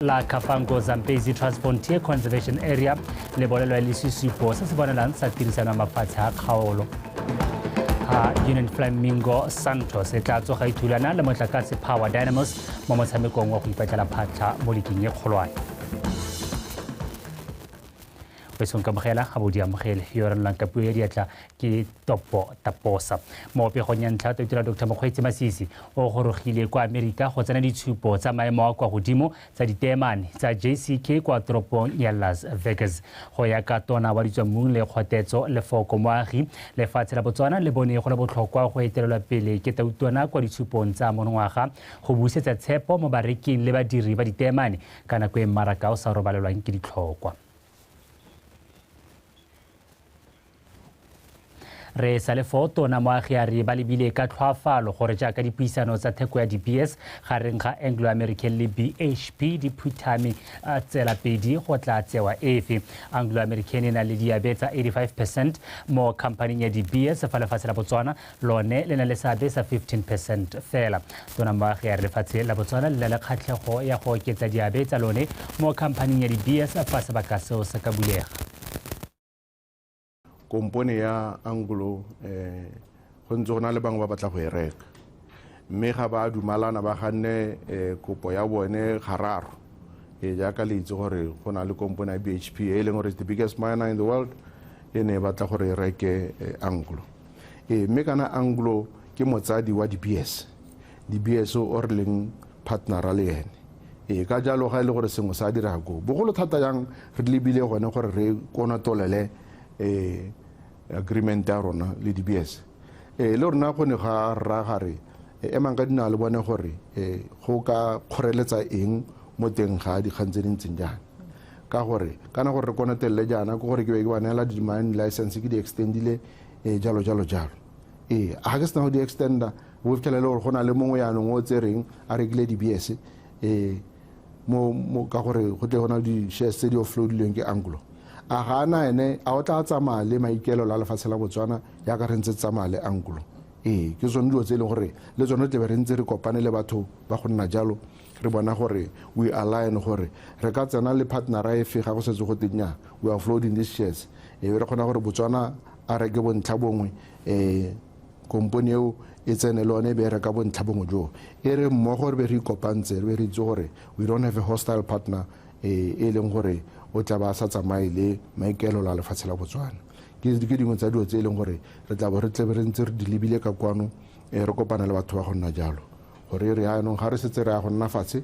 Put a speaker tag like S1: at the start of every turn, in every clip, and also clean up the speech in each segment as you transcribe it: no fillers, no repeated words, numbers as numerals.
S1: La Kavango Zambezi Transfrontier Conservation Area le bolelwa le sesupo se se bonelang sa tirisano ya mafatshe a kgaolo a Union Flamingo Santos e tla tsoga ithulana le motlakase Power Dynamos mo motshamekong wa go ipatlela phatlha mo leking e kgolwane. Besong ka mogela ga bodi amogele yo re nlang ka puo ya diatla ke Topo Taposa mo pegong ya ntlha Dr. Mokgweetsi Masisi o gorogile kwa Amerika go tsena ditshupo tsa maemo a kwa godimo tsa diteemane tsa JCK kwa toropong ya Las Vegas go ya ka tona wa ditswamong le kgotetso lefoko moagi lefatshe la Botswana le bone go le botlhokwa go etelelwa pele ke tautwana kwa ditshupong tsa monongwaga go busetsa tshepo mo bareking le badiri ba diteemane ka nako e mmaraka o sa robalelwang ke ditlhokwa. Re sa le foto na moagi a re ba lebile ka tlhoafalo gore jaaka dipuisano tsa theko ya DBS gareng ga Anglo-American le BHP di phuthame tsela pedi go tla tsewa efe. Anglo-American e na le diabe tsa 85% mo khampaning ya DBS fa lefatshe la Botswana lone le na le seabe sa 15% fela. Tona moagi a re lefatshe la Botswana le na le kgatlhego ya go oketsa diabe tsa lone mo khampaning ya DBS fa sebaka seo se ka bulega.
S2: Kompone ya Anglo go ntse go na le bangwe ba batla go e reka mme ga ba dumalana ba ganne kopo ya bone gararo jaaka le itse gore go na le kompone ya BHP e leng gore the biggest miner in the world e ne batla gore e reke Anglo mme kana Anglo ke motsadi wa DBS o re leng partner le ene ka jalo ga ile gore sengwe sa dira go bogolo thata yang re lebile gone gore re konatolele agreement ya rona le DBS le rona go ne ga rra gare mang ka dina le bone gore go ka kgoreletsa eng mo teng ga di khantse dintseng jana ka gore kana gore re konatelle jana go gore ke be ke banela di mine license ke di extendile jalo ga ke sena go di extenda bo fitlhelele gore go na le mongwe yanong o tsereng a rekile DBS mo ka gore go tle go na di shares tse di offloadilweng ke Anglo a gana ene a o tla tsamaya le maikelo la lefatshe la Botswana ya ka re ntse tsamaya le Anglo ke tsone dilo tse le gore le tsone tle be re ntse re kopane le batho ba go nna jalo re bona gore we align gore re ka tsena le partnera efe ga go setse go tenya we are floating these shares re kgona gore Botswana a reke bontlha bongwe kompone eo e tsene le one be re ka bontlha bongwe jo re mmogo re be re ikopantse re be re itse gore we don't have a hostile partner e leng gore o tla ba sa tsamaye le maikelo la lefatshe la Botswana ke dingwe tsa dilo tse e leng gore re tla bo re tle re ntse re di lebile ka kwano re kopana le batho ba go nna jalo gore re ya nong ga re setse re ya go nna fatshe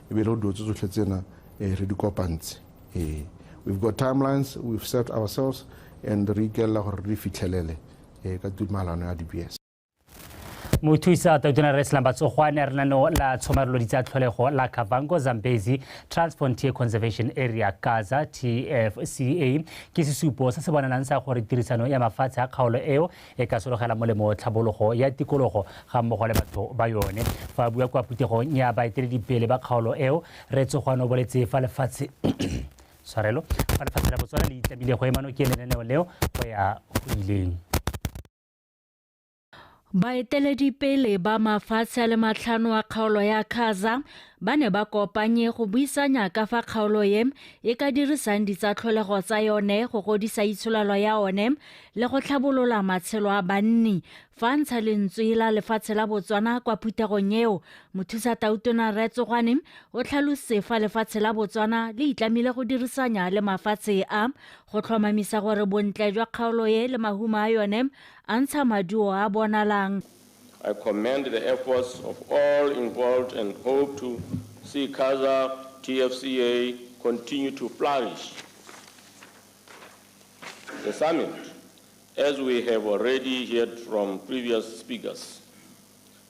S2: e be le dilo tse tsotlhe tsena re di kopantse we've got timelines we've set ourselves and re ikela gore re fitlhelele ka tumalano ya DBS.
S1: Mothusa Tautona Reslam Batsogwane re nano la tshomarelo ditsa tlholego la Kavango Zambezi Transfrontier Conservation Area Kaza TFCA ke sesupo se se bonalang sa gore tirisano ya mafatshe a kgaolo eo e ka sologela molemo tlhabologo ya tikologo ga mmogo le batho ba yone fa bua kwa putegong ya baeteledipele ba kgaolo eo re tsogwane boletse fa lefatshe tshwarelo fa lefatshe la Botswana le itlamile go emano ke lenaneo leo go ya go ileng.
S3: Baeteledipele ba mafatshe a le matlhano a kgaolo ya Kaza ba ne ba kopanye go buisanya ka fa kgaolo e ka dirisang ditsatlholego tsa yone go godisa itsholelo ya one le go tlhabolola matshelo a banni fa ntsha lentswe la lefatshe la Botswana kwa putegong eo Mothusa Tautona Retsogwane o tlhalose fa lefatshe la Botswana le itlamile go dirisanya le mafatshe a go tlhomamisa gore bontle jwa kgaolo le mahuma a yone a ntsha maduo a bonalang.
S4: I commend the efforts of all involved and hope to see Kaza TFCA continue to flourish. The summit, as we have already heard from previous speakers,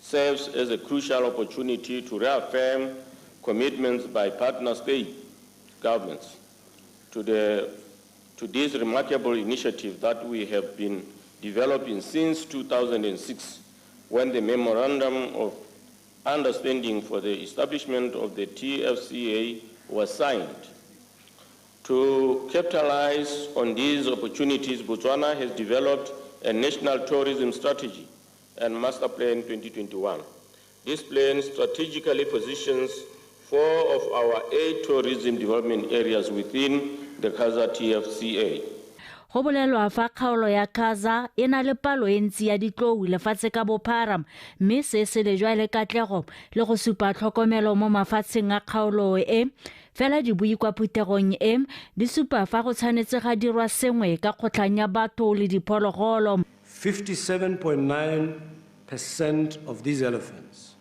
S4: serves as a crucial opportunity to reaffirm commitments by partner state governments to this remarkable initiative that we have been developing since 2006, when the Memorandum of Understanding for the establishment of the TFCA was signed. To capitalize on these opportunities, Botswana has developed a national tourism strategy and master plan 2021. This plan strategically positions 4 of our 8 tourism development areas within the Gaza TFCA.
S3: Go bolelwa fa kgaolo ya Gaza e na le palo e ntsi ya ditlou lefatshe ka bophara mme se se le jwa le katlego le go supa tlhokomelo mo mafatsheng a kgaolo e fela di bui kwa phuthegong e di supa fa go tshwanetse ga dirwa sengwe ka kgotlhang ya batho le diphologolo.
S5: 57.9% of these elephants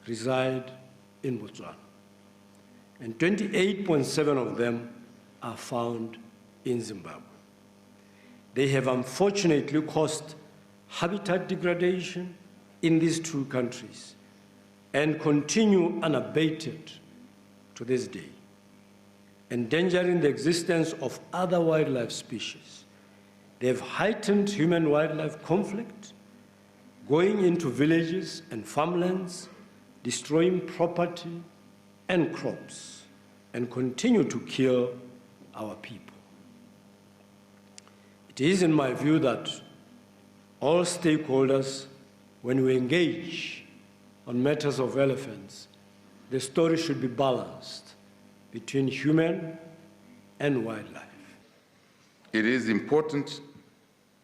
S5: reside in Botswana, and 28.7% of them are found in Zimbabwe. They have unfortunately caused habitat degradation in these two countries and continue unabated to this day, endangering the existence of other wildlife species. They have heightened human-wildlife conflict, going into villages and farmlands, destroying property and crops, and continue to kill our people. It is in my view that all stakeholders, when we engage on matters of elephants, the story should be balanced between human and wildlife.
S6: It is important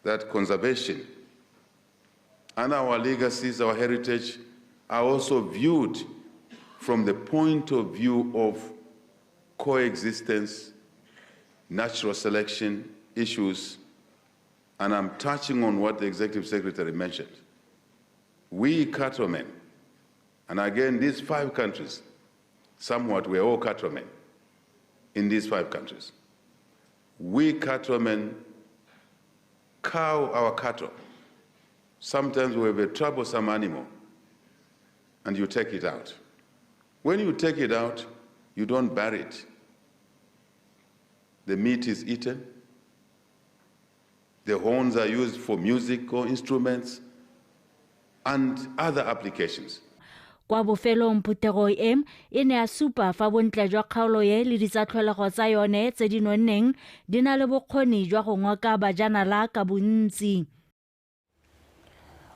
S6: that conservation and our legacies, our heritage, are also viewed from the point of view of coexistence, natural selection issues, and I'm touching on what the Executive Secretary mentioned. We cattlemen, and again, these 5 countries, somewhat we're all cattlemen in these 5 countries. We cattlemen cow our cattle. Sometimes we have a troublesome animal, and you take it out. When you take it out, you don't bury it. The meat is eaten. The horns are used for musical instruments and other applications.
S3: Kwa bofelong phuthego e ne a supa fa bontle jwa kgaolo ye le ditsatlholego tsa yone tse di nonneng di na le bokgoni jwa go ngoka bajanala ka bontsi.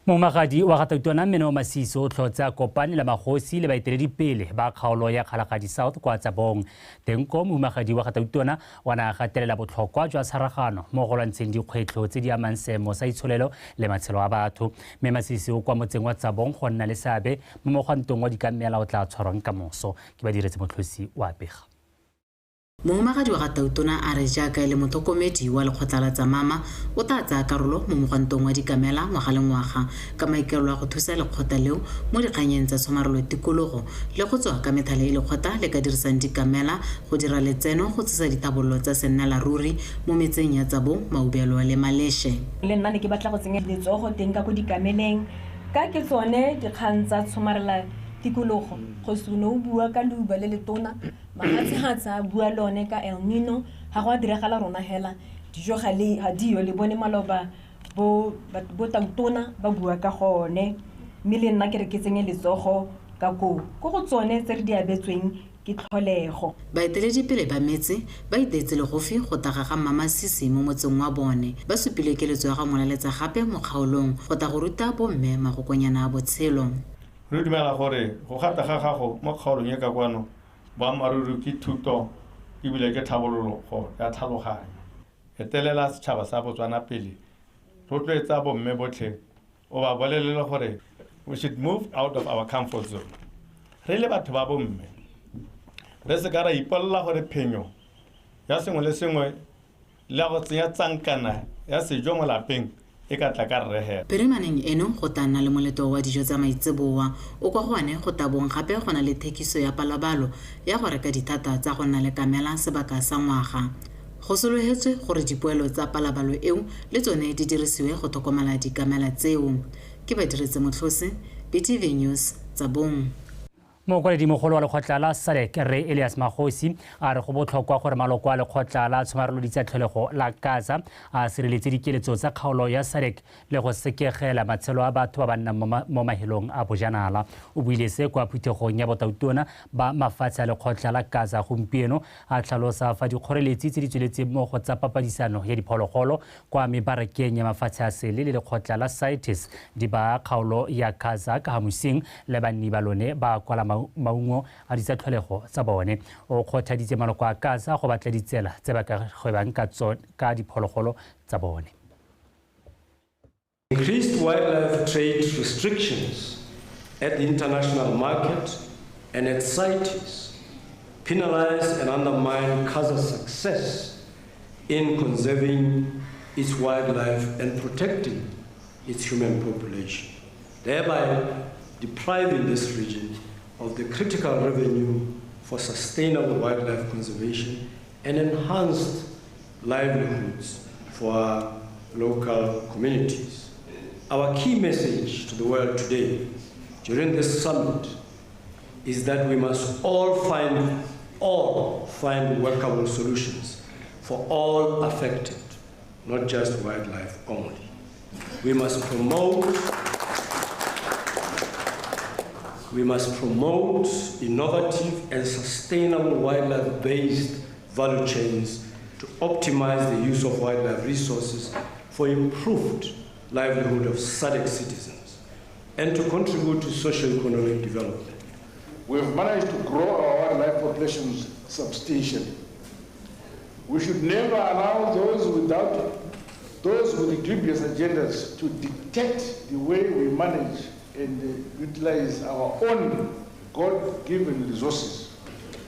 S1: Momagadi wa Gatautona Mmene Masisi o tlhotse a kopane le magosi le baeteledipele ba kgaolo ya Kgalagadi South kwa Tsabong. Teng ko momagadi wa Gatautona wa na gatelela botlhokwa jwa tshwaragano mo go lwantsheng dikgwetlho tse di amang seemo sa itsholelo le matshelo a batho. Mme Masisi o kwa motseng wa Tsabong go nna le seabe mo mogwantong wa dikamela o tla tshwarwang ka moso ke badiretse motlhosi wa Pega.
S7: Momagadi wa Gatautona a re jaaka le motlhokomedi wa lekgotla la tsa mama o tla tsaya karolo mo mogwantong wa dikamela ngwaga le ngwaga ka maikaelelo a go thusa lekgotla leo mo dikganyeng tsa tshomarelo tikologo le go tswa ka methale e lekgotla le ka dirisang dikamela go dira letseno go tsisa ditabololo tsa sennela ruri mo metseng ya Tsabong, Maubelo le Maleshe.
S8: Le nna ne ke batla go tsenya letsogo teng ka go dikameleng ka ke tsone dikgang tsa tshomarela tikologo go sone o bua ka leuba le letona magatsegatsa a bua lone ka El Nino ga go a diragala rona hela dijo ga dio le bone maloba bo tautona ba bua ka gone mme le nna ke re ke tsenye letsogo ka go tsone tse re di abetsweng ke tlholego.
S7: Baeteledipele ba metse ba itetse le gofi go taga ga Mama Masisi mo motseng wa bone ba supile keletso ya ga moleletsa gape mo kgaolong go ta go ruta bomme magokonyana a botshelo.
S9: Re dumela gore go gata ga gago mo kgaolong ya ka kwano boammaaruri ke thuto ebile ke tlhabololo ya tlhaloganyo. Etelela setšhaba sa Botswana pele rotloetsa bomme botlhe o ba bolelele gore we should move out of our comfort zone. Re le batho ba bomme re se ka ra ipolla gore phenyo ya sengwe le sengwe le go tsenya tsankana ya sejo mo lapeng e ka tla ka rrehela.
S7: Peremaneng eno go tana le moleto wa dijo tsa maitseboa o kwa gone go tabong gape go na le thekiso ya palabalo ya go reka dithata tsa go nna le kamela sebaka sa ngwaga. Go sologetswe gore dipoelo tsa palabalo eo le tsone di dirisiwe go tlhokomela dikamela tseo. Ke badiretse motlhosi BTV News Tsabong.
S1: Mokwaledi mogolo wa lekgotla la SADC Rre Elias Magosi a re go botlhokwa gore maloko a lekgotla la tshomarelo di tsa tlholego la Gaza a sireletse dikeletso tsa kgaolo ya SADC le go sekegela matshelo a batho ba ba nnang mo mahelong a bojanala. O buile se kwa phuthegong ya botautona ba mafatshe a lekgotla la Gaza gompieno a tlhalosa fa dikgoreletsi tse di tsweletseng mo go tsa papadisano ya diphologolo kwa mebarakeng ya mafatshe a sele le lekgotla la CITES di ba kgaolo ya Gaza ka Hamosing le banni ba lone ba kwala maungo a ditsa tlholego tsa bone o kgothaditse maloko a Gaza go batla ditsela tse ba ka gwebang ka diphologolo tsa bone.
S5: Increased wildlife trade restrictions at the international market and at CITES penalize and undermine Gaza's success in conserving its wildlife and protecting its human population, thereby depriving this region of the critical revenue for sustainable wildlife conservation and enhanced livelihoods for our local communities. Our key message to the world today during this summit is that we must all find workable solutions for all affected, not just wildlife only. We must promote innovative and sustainable wildlife-based value chains to optimize the use of wildlife resources for improved livelihood of SADC citizens and to contribute to socio-economic development.
S10: We've managed to grow our wildlife populations substantially. We should never allow those with dubious agendas to dictate the way we manage and utilize our own God-given resources,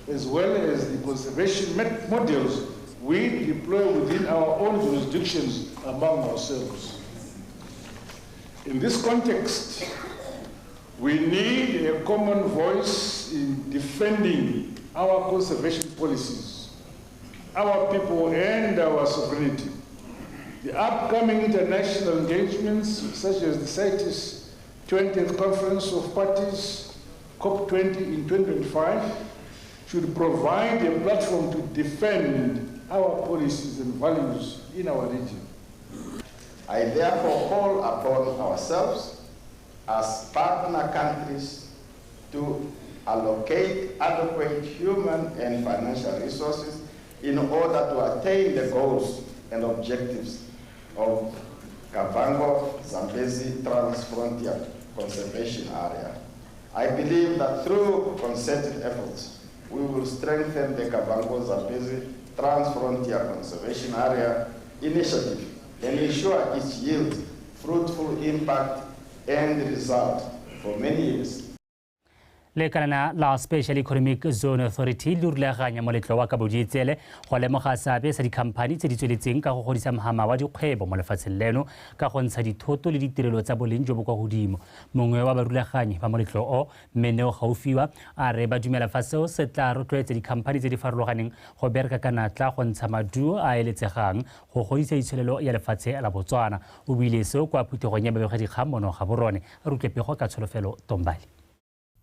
S10: as well as the conservation models we deploy within our own jurisdictions among ourselves. In this context, we need a common voice in defending our conservation policies, our people, and our sovereignty. The upcoming international engagements, such as the CITES 20th Conference of Parties, COP20 in 2025, should provide a platform to defend our policies and values in our region.
S11: I therefore call upon ourselves as partner countries to allocate adequate human and financial resources in order to attain the goals and objectives of Kavango-Zambezi Trans-Frontier Conservation Area. I believe that through concerted efforts, we will strengthen the Kavango-Zambezi Trans-Frontier Conservation Area initiative and ensure it yields fruitful impact and result for many years.
S1: Le kana la Special Economic Zone Authority le rulaganya moletlo wa Kabodietsele go lemoga seabe sa dikhamphani tse di tsweletseng ka go godisa mahama wa dikgwebo mo lefatsheng leno ka go ntsha dithoto le ditirelo tsa boleng jo bo kwa godimo. Mongwe wa barulaganyi ba moletlo o Meneo Gaufiwa a re ba dumela fa seo se tla rotloetsa dikhamphani tse di farologaneng go bereka ka natla go ntsha maduo a eletsegang go godisa itsholelo ya lefatshe la Botswana. O buile seo kwa phuthegong ya babegedikgang mono ga borone a rutlepego ka tsholofelo Tombali.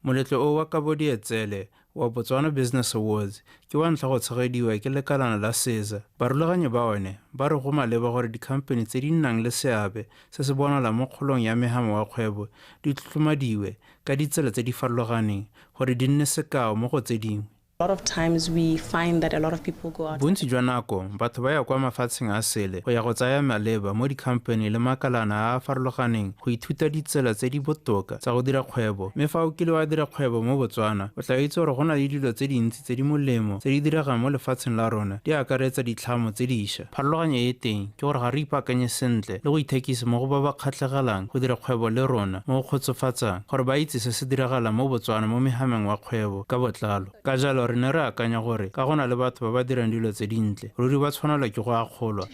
S12: Moletlo o wa Kabodietsele wa Botswana Business Awards ke wa ntlha go tshegediwa ke lekalana la SEZA. Barulaganyi ba one ba re go maleba gore dikhamphani tse di nnang le seabe se se bonala mo kgolong ya mehamo wa kgwebo di tlhotlhomadiwe ka ditsela tse di farologaneng gore di nne sekao mo go tse dingwe.
S13: A lot of times we find that a lot of people go out.
S12: Bontsi jwa nako batho ba ya kwa mafatsheng a sele go ya go tsaya maleba mo dikhamphani le makalana a farologaneng go ithuta ditsela tse di botoka tsa go dira kgwebo. Mme fa o kile wa dira kgwebo mo Botswana o tla itse gore go na le dilo tse dintsi tse di molemo tse di diregang mo lefatsheng la rona di akaretsa ditlhamo tse dišwa. Pharologanyo e teng ke gore ga re ipaakanye sentle le go ithekisa mo go ba ba kgatlhegelang go dira kgwebo le rona mo go kgotsofatsang gore ba itse se se diragala mo Botswana mo mehameng wa kgwebo ka botlalo. Ka jalo re ne re akanya gore ka gona le batho ba ba dirang dilo tse dintle ruri ba tshwanelwa ke go akgolwa.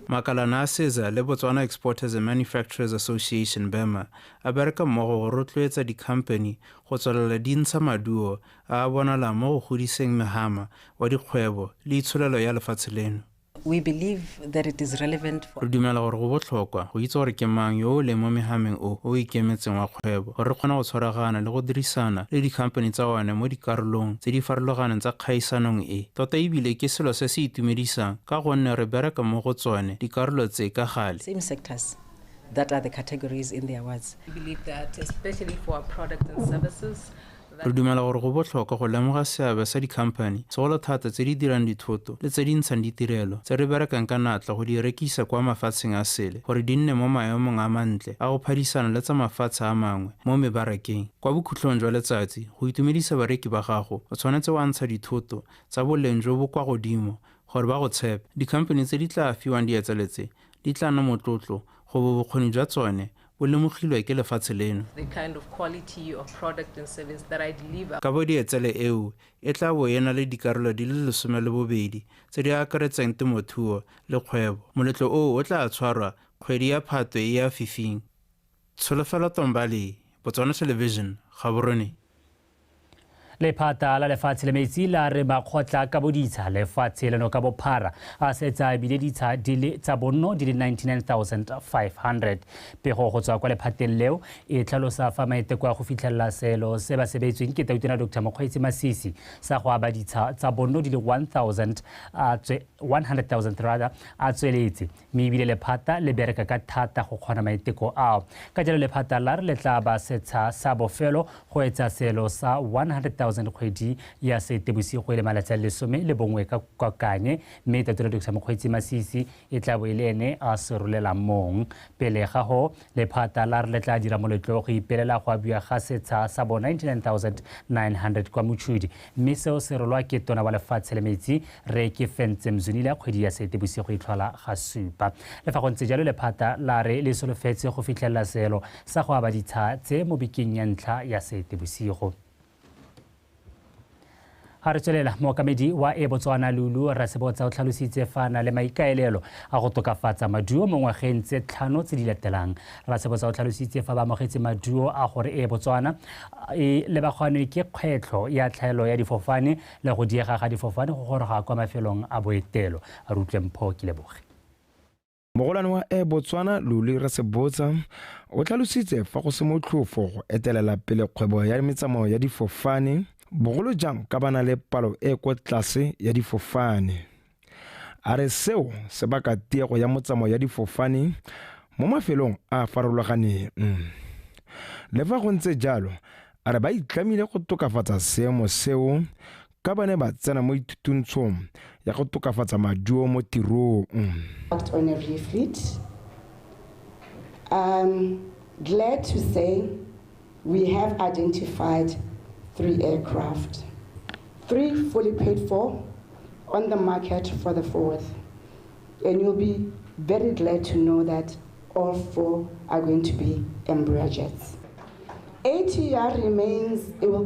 S12: Makalana a SEZA le Botswana Exporters and Manufacturers Association BEMA a bereka mmogo go rotloetsa dikhamphani go tswelela di ntsha maduo a bonalang mo go godiseng mehama wa dikgwebo le itsholelo ya lefatshe leno.
S13: We believe that it is relevant for.
S12: Re dumela gore go botlhokwa go itse gore ke mang yo o leng mo mehameng o ikemetseng wa kgwebo gore re kgona go tshwaragana le go dirisana le dikhamphani tsa one mo dikarolong tse di farologaneng tsa kgaisanong e. Tota ebile ke selo se se itumedisang ka gonne re bereka mo go tsone dikarolo tse ka gale.
S13: Same sectors that are the categories in the awards.
S14: We believe that especially for our products and services,
S12: re dumela gore go botlhokwa go lemoga seabe sa dikhamphani segolo thata tse di dirang dithoto le tse di ntshang ditirelo tse re berekang ka natla go di rekisa kwa mafatsheng a sele gore di nne mo maemong a mantle a go phadisana le tsa mafatshe a mangwe mo mebarakeng. Kwa bokhutlhong jwa letsatsi go itumedisa bareki ba gago o tshwanetse wa ntsha dithoto tsa boleng jo bo kwa godimo gore ba go tshepe. Dikhamphani tse di tla fiwang dietseletse di tla nna motlotlo go bo bokgoni jwa tsone bo lemogilwe ke lefatshe leno.
S14: The kind of quality of product and service that I deliver.
S12: Ka bo dietsele eo e tla bo ena le dikarolo di le 12 tse di akaretsang temothuo le kgwebo. Moletlo o tla tshwarwa kgwedi ya Phatwe e ya fifing. Tsholofelo Tombali, Botswana Television, Gaborone.
S1: Lephata la lefatshe le metsi la re makgotla ka boditsha lefatshe leno ka bophara a setsa bile ditsha di le tsa bonno di le 99,500 pego go tswa kwa lephateng leo e tlhalosa fa maiteko a go fitlhelela selo se ba sebetsweng ke Tautona Dr. Mokgweetsi Masisi sa go aba ditsha tsa bonno di le 100,000 rather a tsweletse mme ebile lephata le bereka ka thata go kgona maiteko ao. Ka jalo lephata la re le tla ba setsha sa bofelo go etsa selo sa 100,000 kgwedi ya Seetebosigo le malatsi a 11 ka kokanye mme Tautona Dr. Mokgweetsi Masisi e tla bo ile ene a serolela mong. Pele ga go lephata la re le tla dira moletlo go ipelela go abua ga setsha sa bo 99,900 kwa Motšhudi mme seo se rolwa ke tona wa lefatshe le metsi re ke Fentse Mzunile kgwedi ya Seetebosigo e tlhola ga supa. Le fa go ntse jalo lephata la re le solofetse go fitlhelela selo sa go aba ditsha tse mo bekeng ya ntlha ya Seetebosigo. Ha re tswelela mookamedi wa Botswana Lulu Rasebotsa o tlhalositse fana le maikaelelo a go tokafatsa maduo mo ngwageng tse 5 tse di latelang. Rasebotsa o tlhalositse fa ba amogetse maduo a gore Botswana e lebagane ke kgwetlho ya tlhaelo ya difofane le go diega ga difofane go goroga kwa mafelong a boetelo. A rutlwe Mpho ke leboge.
S15: Mogolwane wa Botswana Lulu Rasebotsa o tlhalositse fa go se motlhofo go etelela pele kgwebo ya metsamao ya difofane bogolo jang ka bana le palo e kwa tlase ya difofane. A re seo se baka tiego ya motsamao ya difofane mo mafelong a farologaneng. Le fa go ntse jalo a re ba itlamile go tokafatsa seemo seo ka bane ba tsena mo ithutong ya go tokafatsa maduo mo tirong.
S16: On a refleet. I'm glad to say we have identified 3 aircraft, 3 fully paid for on the market for the 4th. And you'll be very glad to know that all 4 are going to be Embraer jets. ATR remains, it will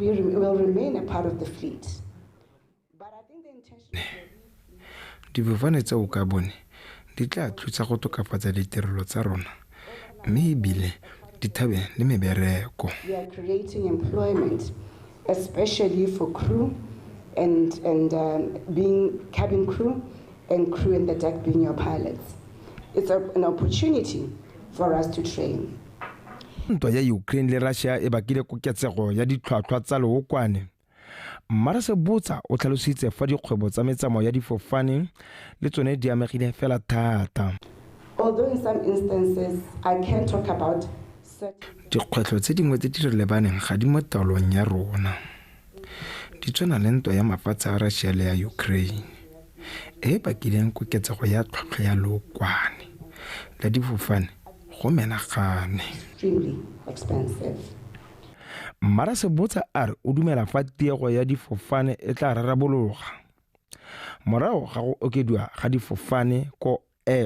S16: remain a part of the fleet. But I think the intention
S15: difofane tsa o ka bone di tla thusa go tokafatsa ditirelo tsa rona mme ebile di thabe le mebereko.
S16: We are creating employment, especially for crew and being cabin crew and crew in the deck being your pilots. It's an opportunity for us to train.
S15: Ntwa ya Ukraine le Russia e bakile koketsego ya ditlhwatlhwa tsa leokwane. Rasebotsa o tlhalositse fa dikgwebo tsa metsamao ya difofane le tsone di amegile fela thata.
S16: Although in some instances I can talk about
S15: dikgwetlho tse dingwe tse di re lebaneng ga di mo taolong ya rona. Di tshwana le ntwa ya mafatshe a Russia le ya Ukraine e bakileng koketsego ya tlhwatlhwa ya leokwane la difofane go menagane.
S16: Extremely expensive.
S15: Rasebotsa a re o dumela fa tiego ya difofane e tla rarabologa morago ga go okediwa ga difofane ko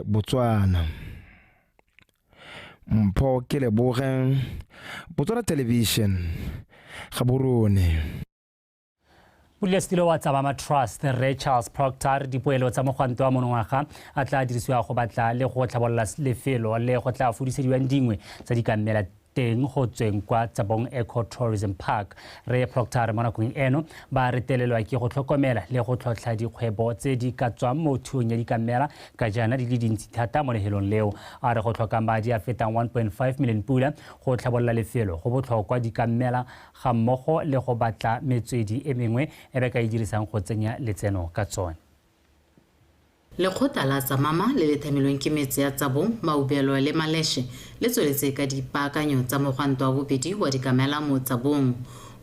S15: Botswana. Mpho ke leboge, Botswana Television, Gaborone.
S1: Modulasetilo wa tsa Mama Trust Ray Charles Proctor dipoelo tsa mogwanto wa monongwaga a tla dirisiwa go batla le go tlhabolola lefelo le go tla fudisediwang dingwe tsa dikamela teng go tsweng kwa Tsabong Eco-Tourism Park. Ray Proctor mo nakong eno ba retelelwa ke go tlhokomela le go tlhotlha dikgwebo tse di ka tswang mo thuong ya dikamela ka jana di le dintsi thata mo lehelong leo. A re go tlhoka madi a fetang 1.5 million pula go tlhabolola lefelo go botlhokwa dikamela ga mmogo le go batla metswedi e mengwe e be ka e dirisang go tsenya letseno ka tsone.
S7: Lekgotla la tsa Mama le le thamelweng ke metse ya Tsabong, Maubelo le Maleshe le tsweletse ka dipaakanyo tsa mogwanto wa bobedi wa dikamela mo Tsabong.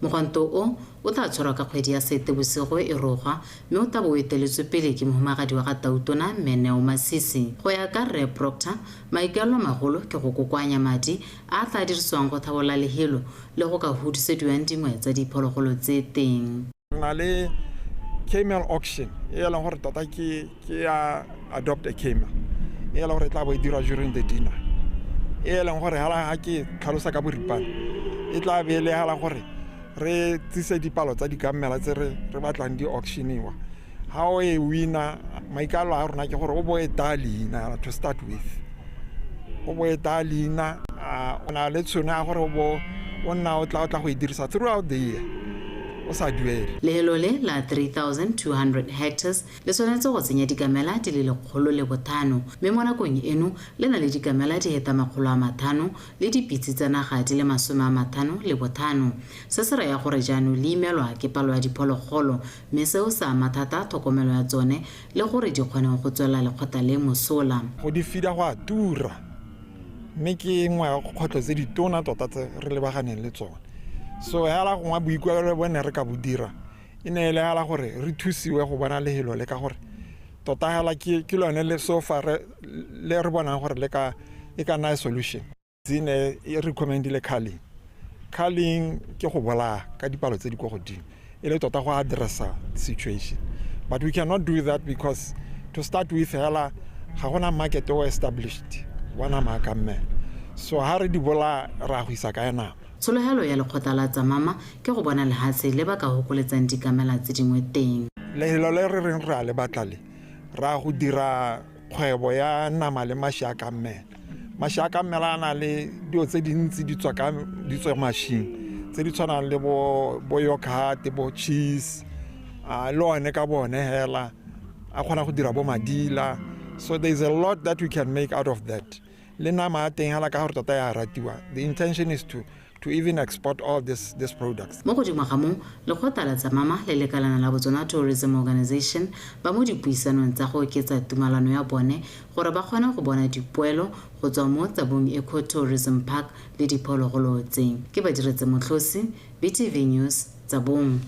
S7: mogwanto o tla tshwarwa ka kgwedi ya Seetebosigo e rogwa mme o tla bo o eteletswe pele ke mohumagadi wa Gatautona Meneo Masisi. Go ya ka Rre Proctor, maikaelelo a magolo ke go kokoanya madi a tla dirisiwang go thabola lehelo le go ka hodisediwang dingwe tsa diphologolo tse teng.
S17: Na le camel auction e leng gore tota ke ya adopt a camel e leng gore tla bo e dira during the dinner e leng gore hala ke tlhalosa ka boripana e tla be le hala gore re tsise dipalo tsa dikamela tse re batlang di auctioniwa ha o e wina maikalo a rona ke gore o bo e talina to start with o bo e talina ona le tsona gore o nna o tla go e dirisa throughout the year.
S7: Lehelo le la 3,200 hectares le tshwanetse go tsenya dikamela di le 105 mme mo nakong eno le na le dikamela di heta 500 le dipitse tsa naga di le 55. Se se raya gore jaanong le imelwa ke palo ya diphologolo mme seo sa mathata tlhokomelo ya tsone le gore di kgone go tswela lekgotla le mosola.
S17: Go di fida go a tura mme ke nngwe ya kgotlo tse ditona tota tse re lebaganeng le tsone. So hala go ngwa boikuelo bone re ka bodira ine le hala gore re thusiwe go bona lehelo le ka gore tota hala ke lone le so far le re bona gore le ka na solution dzine e recommendile culling ke go bola ka dipalo tse di go godimo ile tota go addressa situation, but we cannot do that because to start with hala ga gona market o established wana makamme, so ha re di bola ra go isa ka ena.
S7: Tsholohelo ya lekgotla la tsa mama ke go bona lehatshe le ba ka hokoletsang dikamela tse dingwe teng.
S17: Lehelo le re reng ra le batlale ra go dira kgwebo ya nama le mashaka mmela. Mashaka mmela ana le dio tse dintsi di tswa machine tse di tshwanang le bo yogurt bo cheese le one ka bone hela a kgona go dira bo madila, so there is a lot that we can make out of that. Le nama a teng hala ka gore tota ya ratiwa. The intention is to even export all these products.
S7: Mo godimo ga mo lekgotla la tsa mama le lekalana la Botswana Tourism Organization ba mo dipuisanong tsa go oketsa tumalano ya bone gore ba kgona go bona dipoelo go tswa mo Tsabong Eco Tourism Park le diphologolo tse. Ke ba diretse Motlosi, BTV News, Tsabong.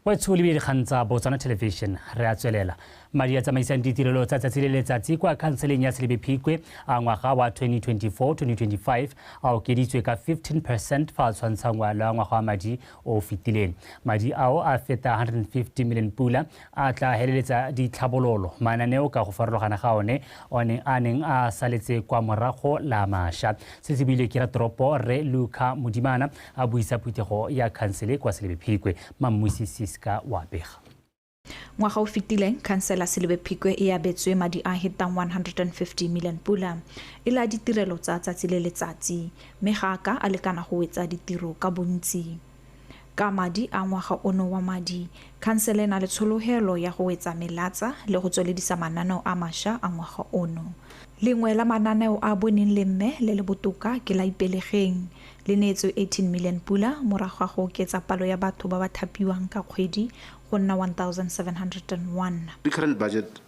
S1: Wa tshole be dikgang tsa Botswana Television re a tswelela madi a tsamaisang ditirelo tsa tsatsi le letsatsi kwa kanseleng ya Selebephikwe a ngwaga wa 2024-2025 a okeditswe ka 15% fa a tshwantshangwa le ngwaga wa madi o fetileng. Madi ao a feta 150 million pula a tla heleletsa ditlhabololo mananeo ka go farologana ga one a neng a saletse kwa morago la masha. Se se bile ke ratoropo Re Luka Modimana a buisa phuthego ya kansele kwa Selebephikwe. Mammuisi Siska wa Bega.
S18: Ngwaga o fetileng kansela Selebephikwe e abetswe madi a hetang 150 million pula e la ditirelo tsa tsatsi le letsatsi mme ga ka a lekana go wetsa ditiro ka bontsi. Ka madi a ngwaga ono wa madi kansela na le tsholohelo ya go wetsa melatsa le go tsweledisa mananeo a masha a ngwaga ono. Lengwe la mananeo a boneng le mme le le botoka ke la ipelegeng le neetswe 18 million pula morago go oketsa palo ya batho ba ba thapiwang ka kgwedi go nna 1,701.
S19: The current budget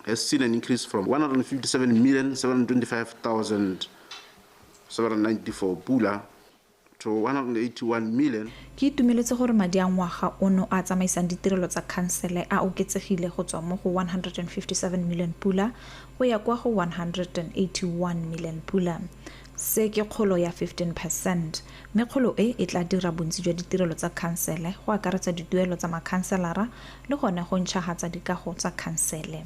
S19: has seen an increase from 157,725,794 pula to 181 million.
S18: Ke itumeletse gore madi a ngwaga ono a tsamaisang ditirelo tsa kansele a oketsegile go tswa mo go 157 million pula go ya kwa go 181 million pula. Se ke kgolo ya 15%. Mme kgolo e tla dira bontsi jwa ditirelo tsa kansele go akaretsa dituelo tsa makhanselara le gone go ntšhagatsa dikago tsa kansele.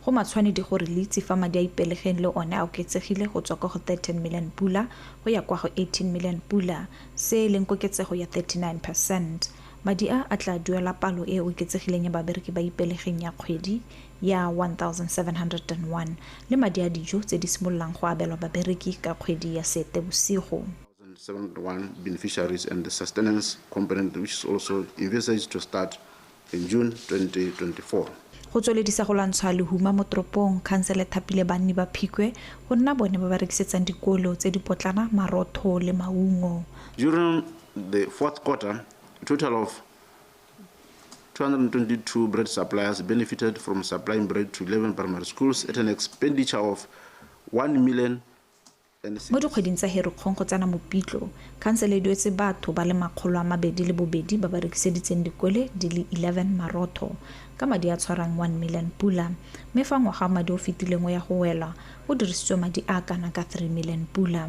S18: Go matshwanedi gore le itse fa madi a ipelegeng le one a oketsegile go tswa go 13 million pula go ya kwa go 18 million pula, se leng koketsego ya 39%. Madi a tla duela palo e oketsegileng ya babereki ba ipelegeng ya kgwedi ya 1,701 le madi a dijo tse di simololang go abelwa babereki ka kgwedi ya Seetebosigo.
S19: 1,071 beneficiaries and the sustenance component which is also envisaged to start in June 2024.
S18: Go tsweledisa go lwantsha lehuma mo toropong kansele thapile banni ba Phikwe go nna bone ba ba rekisetsang dikolo tse di potlana marotho le maungo.
S19: During the fourth quarter, a total of 222 bread suppliers benefited from supplying bread to 11 primary schools at an expenditure of 1 million.
S18: Mo dikgweding tsa Ferikgong go tsana Mopitlwe, khansele e duetse batho ba le 202 ba ba rekiseditseng dikole di le 11 marotho ka madi a tshwarang 1 million pula, mme fa ngwaga madi o fetileng ya go wela go dirisitswe madi a kana ka 3 million pula.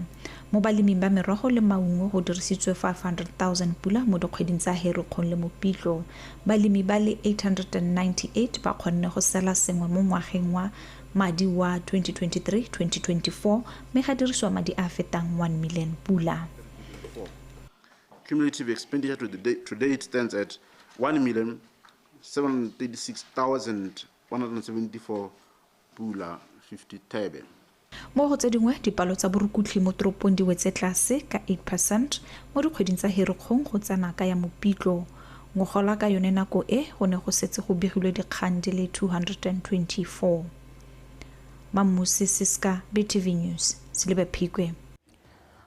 S18: Mo baleming ba merogo le maungo go dirisitswe 500,000 pula mo dikgweding tsa Ferikgong le Mopitlwe. Balemi ba le 898 ba kgonne go sela sengwe mo ngwageng wa madi wa 2023-2024 mme ga diriswa madi a fetang 1 million pula.
S19: Cumulative expenditure to date stands at 1,736,174 pula 50 thebe.
S18: Mo go tse dingwe dipalo tsa borukutli mo toropong di wetse tlase ka 8% mo dikgweding tsa Ferikgong go tsana ka ya Mopitlwe. Ngogola ka yone nako e go ne go setse go begilwe dikgang di le 224. Mamusi Siska, BTV News, Silebe Phikwe.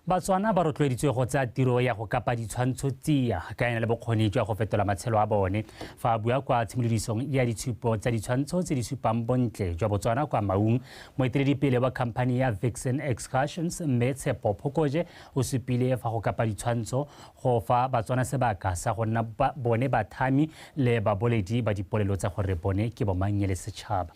S1: Batswana ba rotloeditswe go tsa tiro ya go kapa ditshwantsho tsia ka ena le bokgoni jwa go fetola matshelo a bone fa bua kwa tshimolodisong ya ditshupo tsa ditshwantsho tse di supang bontle jwa Botswana kwa Maung. Moeteledipele wa khamphani ya Vixen Excursions mme Tshepo Phokoje o supile fa go kapa ditshwantsho go fa Batswana sebaka sa go nna bone bathami le baboledi ba dipolelo tsa gore bone ke bomang le setšhaba.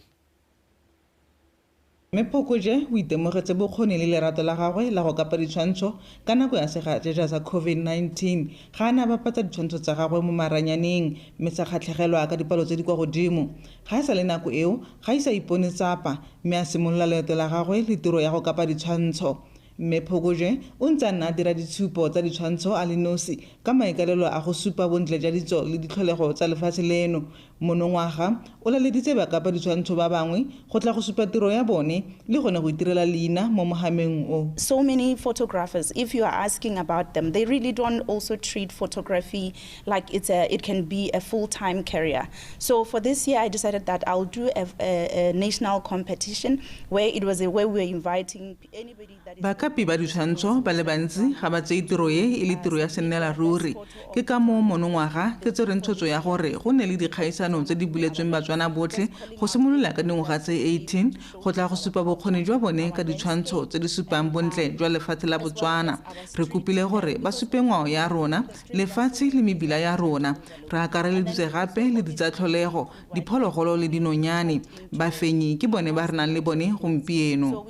S20: Mme Phokoje o itemogetse bokgoni le lerato la gagwe la go kapa ditshwantsho ka nako ya segatšetša sa COVID-19 ga a ne a bapatsa ditshwantsho tsa gagwe mo maranyaneng mme sa kgatlhegelwa ka dipalo tse di kwa godimo. Ga e sa le nako eo ga e sa ipone tsapa mme a simolola leeto la gagwe le tiro ya go kapa ditshwantsho. Mme Phokoje o ntse a nna a dira ditshupo tsa ditshwantsho a le nosi ka maikaelelo a go supa bontle jwa ditso le ditlholego tsa lefatshe leno. Monongwaga o laleditse ba kapa ditshwantsho ba bangwe go tla go supa tiro ya bone le gone go itirela leina mo mogameng o.
S21: So many photographers, if you are asking about them, they really don't also treat photography like it can be a full-time career. So for this year I decided that I'll do a national competition where it was where we were inviting anybody that is
S20: Bakapi ba ditshwantsho ba le bantsi ga ba tseye tiro e le tiro ya sennela ruri. Ke ka mo monongwaga ke tsere ntshotso ya gore go ne le dikgaisano tse di buletsweng Batswana botlhe go simolola ka dingwaga tse 18 go tla go supa bokgoni jwa bone ka ditshwantsho tse di supang bontle jwa lefatshe la Botswana. Re kopile gore ba supe ngwao ya rona, lefatshe le mebila ya rona. Re akareleditse gape le ditsatlholego, diphologolo le dinonyane. Bafenyi ke bone ba re nang le bone gompieno.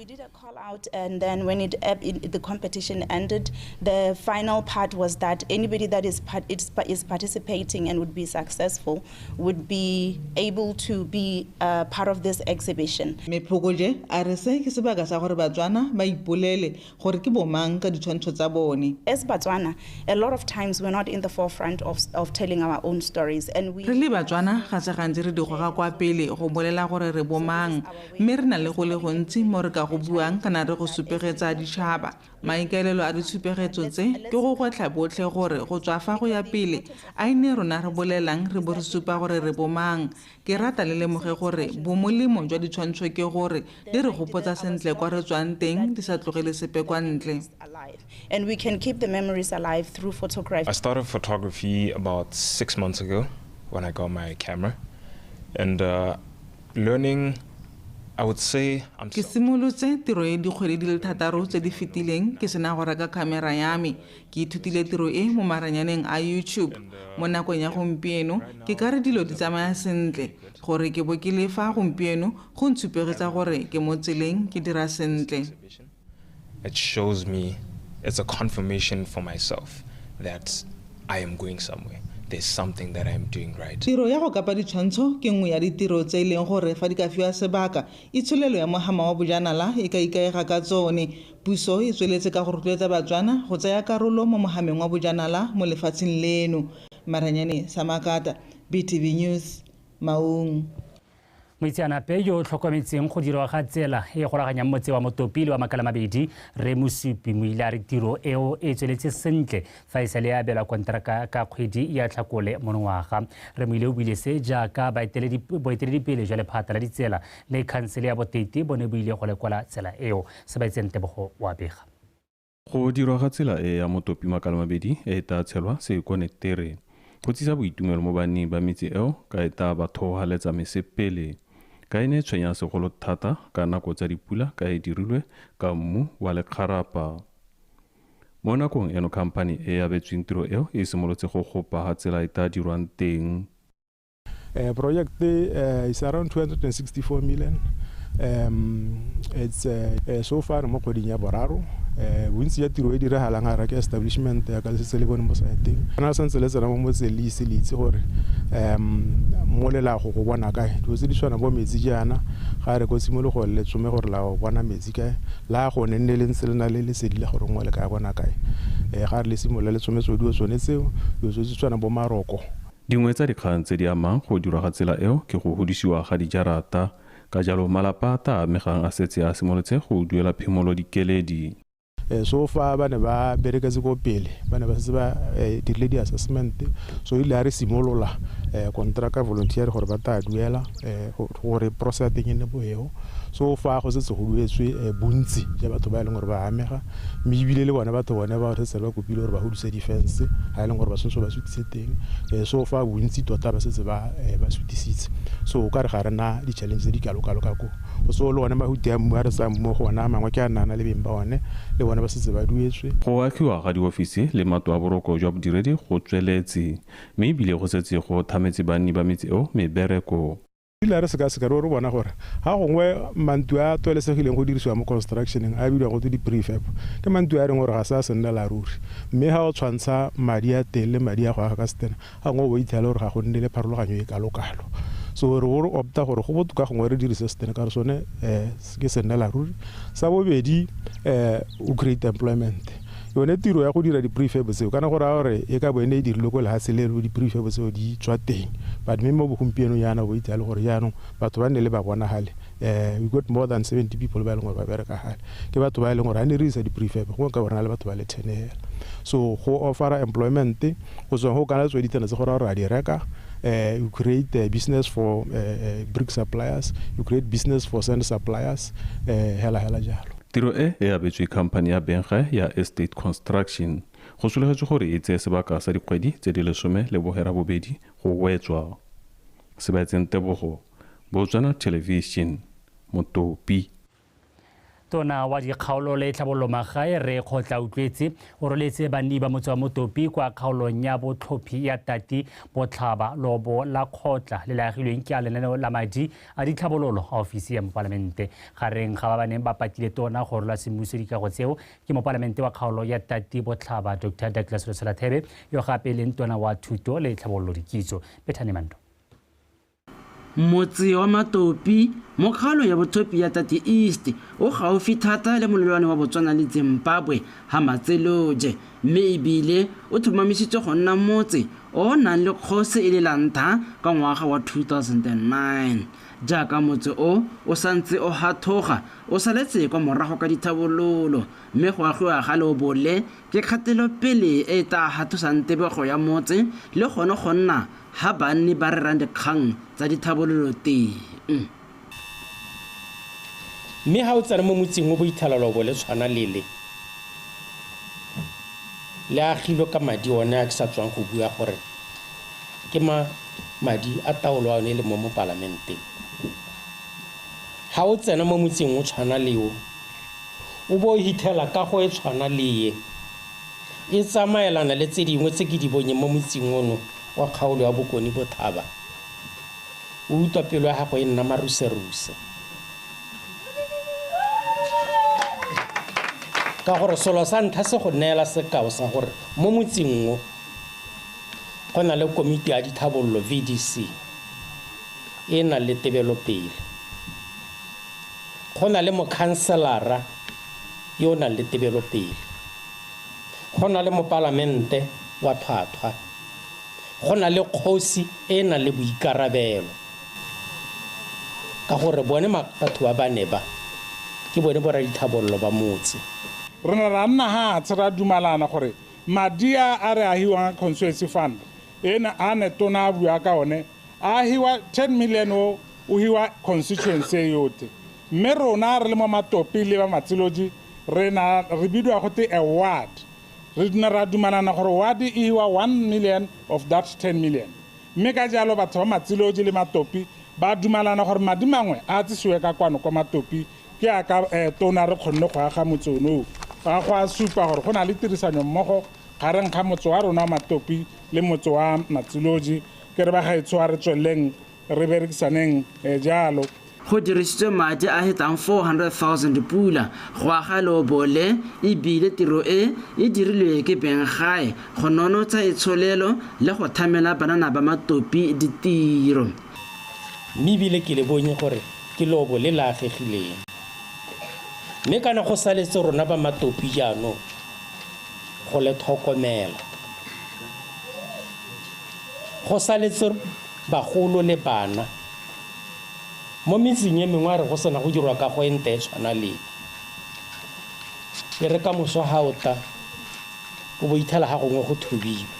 S21: And then when the competition ended, the final part was that anybody that is participating and would be successful would be able to be part of this exhibition.
S20: Me Phokoje a re se ke sebaka sa gore Batswana ba ipolele gore ke bomang ka ditshwantsho tsa bone.
S21: As Batswana, a lot of times we're not in the forefront of telling our own stories, and we
S20: re le Batswana ga se gantsi re di goga kwa pele go bolela gore re bomang mme re na le go le gontsi mo re ka go buang kana re go supegetsa ditšhaba. Maikaelelo a ditshupegetso tse ke go gwetlha botlhe gore go tswa fa go ya pele a ine rona re bolelang re bo re supa gore re bomang. Ke rata le lemoge gore bomolemo jwa ditshwantsho ke gore di re gopotsa sentle kwa re tswang teng di sa tlogele sepe kwa ntle.
S21: And we can keep the memories alive through photography.
S22: I started photography about 6 months ago when I got my camera, and learning, I would say
S20: ke simolotse tiro e dikgwedi di le 6 tse di fetileng ke sena go reka camera ya me. Ke ithutile tiro e mo maranyaneng a YouTube. Mo nakong ya gompieno ke ka re dilo di tsamaya sentle gore ke bo ke le fa gompieno go ntshupegetsa gore ke mo tseleng ke dira sentle.
S22: It shows me, it's a confirmation for myself that I am going somewhere. There's something that I'm doing right.
S20: Tiro ya go kapa ditshwantsho ke nngwe ya ditiro tse leng gore fa di ka fiwa sebaka itsholelo ya mohama wa bojanala e ka ikaega ka tsone. Puso e tsweletse ka go rotloetsa Batswana go tsaya karolo mo mohameng wa bojanala mo lefatsheng leno. Maranyane Samakata, BTV News, Maung.
S1: Moitseanape yo o tlhokometseng go dirwa ga tsela e golaganyang motse wa Motopi le wa Makalamabedi re Mosupi mo ile a re tiro eo e tsweletse sentle fa e sale ya abelwa kontraka ka kgwedi ya Tlhakole monongwaga. Re mo ile o buile se jaaka boeteledipele jwa lephata la ditsela le khansele ya Boteti bone bo ile go lekola tsela eo. Se ba itseng Tebogo wa bega
S23: go dirwa ga tsela e ya Motopi Makalamabedi e ta tshelwa se konektere
S2: go tsisa boitumelo mo banneng ba metse eo ka eta ba theogaletsa mesepele ka e ne tshwenya segolo thata ka nako tsa dipula ka e dirilwe ka mmu wa lekgarapa. Mo nakong eno khamphane e abetsweng tiro eo e simolotse go gopa ga tsela e tla dirwang teng.
S4: Project is around 264 million. It's so far mo kgweding ya boraro bontsi ya tiro e diragalang ga rake establishment ya ka se le bone mo saeteng ana santse le tsena mo motselisi le itse gore mo lelago go bona kae dio se di tshwana bo metsi jana ga re go simolo go le tsome gore la go bona metsi kae la go nne le ntse le na le sedile gore ngwe le ka bona kae ga re le simolo le tsome tsodi tsone tseo dio se di tshwana bo maroko.
S2: Dingwe tsa dikgang tse di amang go dira ga tsela eo ke go hodisiwa ga dijarata ka jalo malapa ta amegang a setse a simolotse go duela phimolo dikeledi.
S4: So far ba ne ba bereketse go pele ba ne ba se ba dirile di assessment so ile a re simolola contract volunteer gore ba ta duela gore process teng ne boeo so far go setse go duetswe bontsi ja batho ba ile gore ba amega mme ibile le bona batho bona ba re se ba kopile gore ba hodise defense ha ile gore ba sentse ba sutise teng so far bontsi tota ba setse ba sutisitse so ka re ga rena di challenge di kalokalo ka go so le bona ba hutia mo re sa mo gona mangwe ke a nana le bemba one le bona ba setse ba duetswe.
S2: Go akiwa ga diofisi le matlo a boroko jwa bodiredi go tsweletse mme ibile go setse go thametse banni ba metsi o mebereko.
S4: Ile re se ka re bona gore ha gongwe mantu a twelesegileng go dirisiwa mo constructioneng a bilwa go di prefab ke mantu a reng gore ga sa senna la ruri mme ha o tshwantsha madi a tele madi a go aga ka stena ha ngwe o ithala gore ga go nne le pharologanyo e kalokalo so re go opta gore go botoka gongwe re dirise stena ka re sone ke senna la ruri sa bobedi o create employment yone tiro ya go dira di prefab tseo kana gore a gore e ka bone e dirile go le haselelo di prefab tseo di tswa teng but mme mo bogompieno yana bo itse le gore yaanong batho ba ne le ba bona gale we got more than 70 people ba lengwe ba bereka gale ke batho ba leng gore a ne re isa di prefab go ka bona le batho ba le 10 so go offer employment go tswa go kana tswe ditena tse gore a di reka you create a business for brick suppliers, you create business for sand suppliers, hela jalo.
S2: Tiro e abetswe khamphane ya Benga ya Estate Construction go sologetse gore e tseye sebaka sa dikgwedi tse di 12 go wetswa. Sebaetseng Tebogo, Botswana Television, Motopi.
S1: Tona wa dikgaolo le tlhabololo magae re kgotla utlwetse o roletse banni ba motse wa Motopi kwa kgaolong ya botlhophi ya Tati Botlhaba lobo la kgotla le laagilweng ke a lenaneo la madi a ditlhabololo a ofisi ya mopalamente gareng ga ba ba neng ba patile tona go rola semmuso dikago tseo ke mopalamente wa kgaolo ya Tati Botlhaba Dr. Douglas Roselathebe yo gape e leng tona wa thuto le tlhabololo dikitso Bethany Mando.
S23: Motse wa Matopi mo kgaolo ya botlhophi ya Tati East o gaufi thata le molelwane wa Botswana le Zimbabwe ha Matseloje mme ebile o thomamisitswe go nna motse o nang le kgose e le lanta ka ngwaga wa 2009 jaaka motse o santse o hathoga o saletse kwa morago ka dithabololo mme go agiwa ga leobole ke kgatelo pele e ta hathosang tebego ya motse le gone go nna ha banni ba rerang dikgang tsa dithabololo teng
S24: mme ha o tsena mo motseng o boithalalo bo le tshwana le agilwe ka madi one a ke sa tswang go bua gore ke madi a taolo a one le mo parlamenteng ha o tsena mo motseng o tshwana leo o bo hithela ka go e tshwana le e tsamaelana le tse dingwe tse ke di bonye mo motseng ono wa kgaolo ya Bokoni Bothaba o utlwa pelo ya gago e nna maruseruse ka gore selo sa ntlha se go neela sekao sa gore mo motseng o go na le komiti ya dithabololo VDC e na le tebelo pele go na le mokhanselara yo na le tebelo pele go na le mopalamente wa tlhwatlhwa go na le kgosi e na le boikarabelo ka gore bone batho ba bane ba ke bone bora dithabololo ba motse
S17: re na nna ha tsara dumalana gore madi a re ahiwa constituency fund ena ane tona bua ka one ahiwa 10 million o hiwa constituency yote mme rona re le mo Matopi le ba Matseloji re bidwa go te award
S3: re dina ra dumalana gore wadi e wa 1 million of that 10 million mme ka jalo batho ba Matsiloji le Matopi ba dumalana gore madi mangwe a tsisiwe ka kwano kwa Matopi ke a ka tona re kgonne go aga motsono ga go a supa gore go na le tirisanyo mmogo gareng ga motso wa rona wa Matopi le motso wa Matsiloji ke re ba gaetso a re tsweleng re berekisaneng jalo
S23: go dirisitswe madi a hetang 400,000 pula go aga leobole e bile tiro e dirilwe ke Bengae go nonotsa itsholelo le go thamela banana ba Matopi ditiro
S24: mme bile ke le bonye gore ke leobole la agegileng mme kana go saletse rona ba Matopi jaanong go le tlhokomela go saletse bagolo le bana mo metseng e mengwe re go sena go dirwa ka go ente tshwana le e re ka moso hauta o bo ithala ga gongwe go thubiwa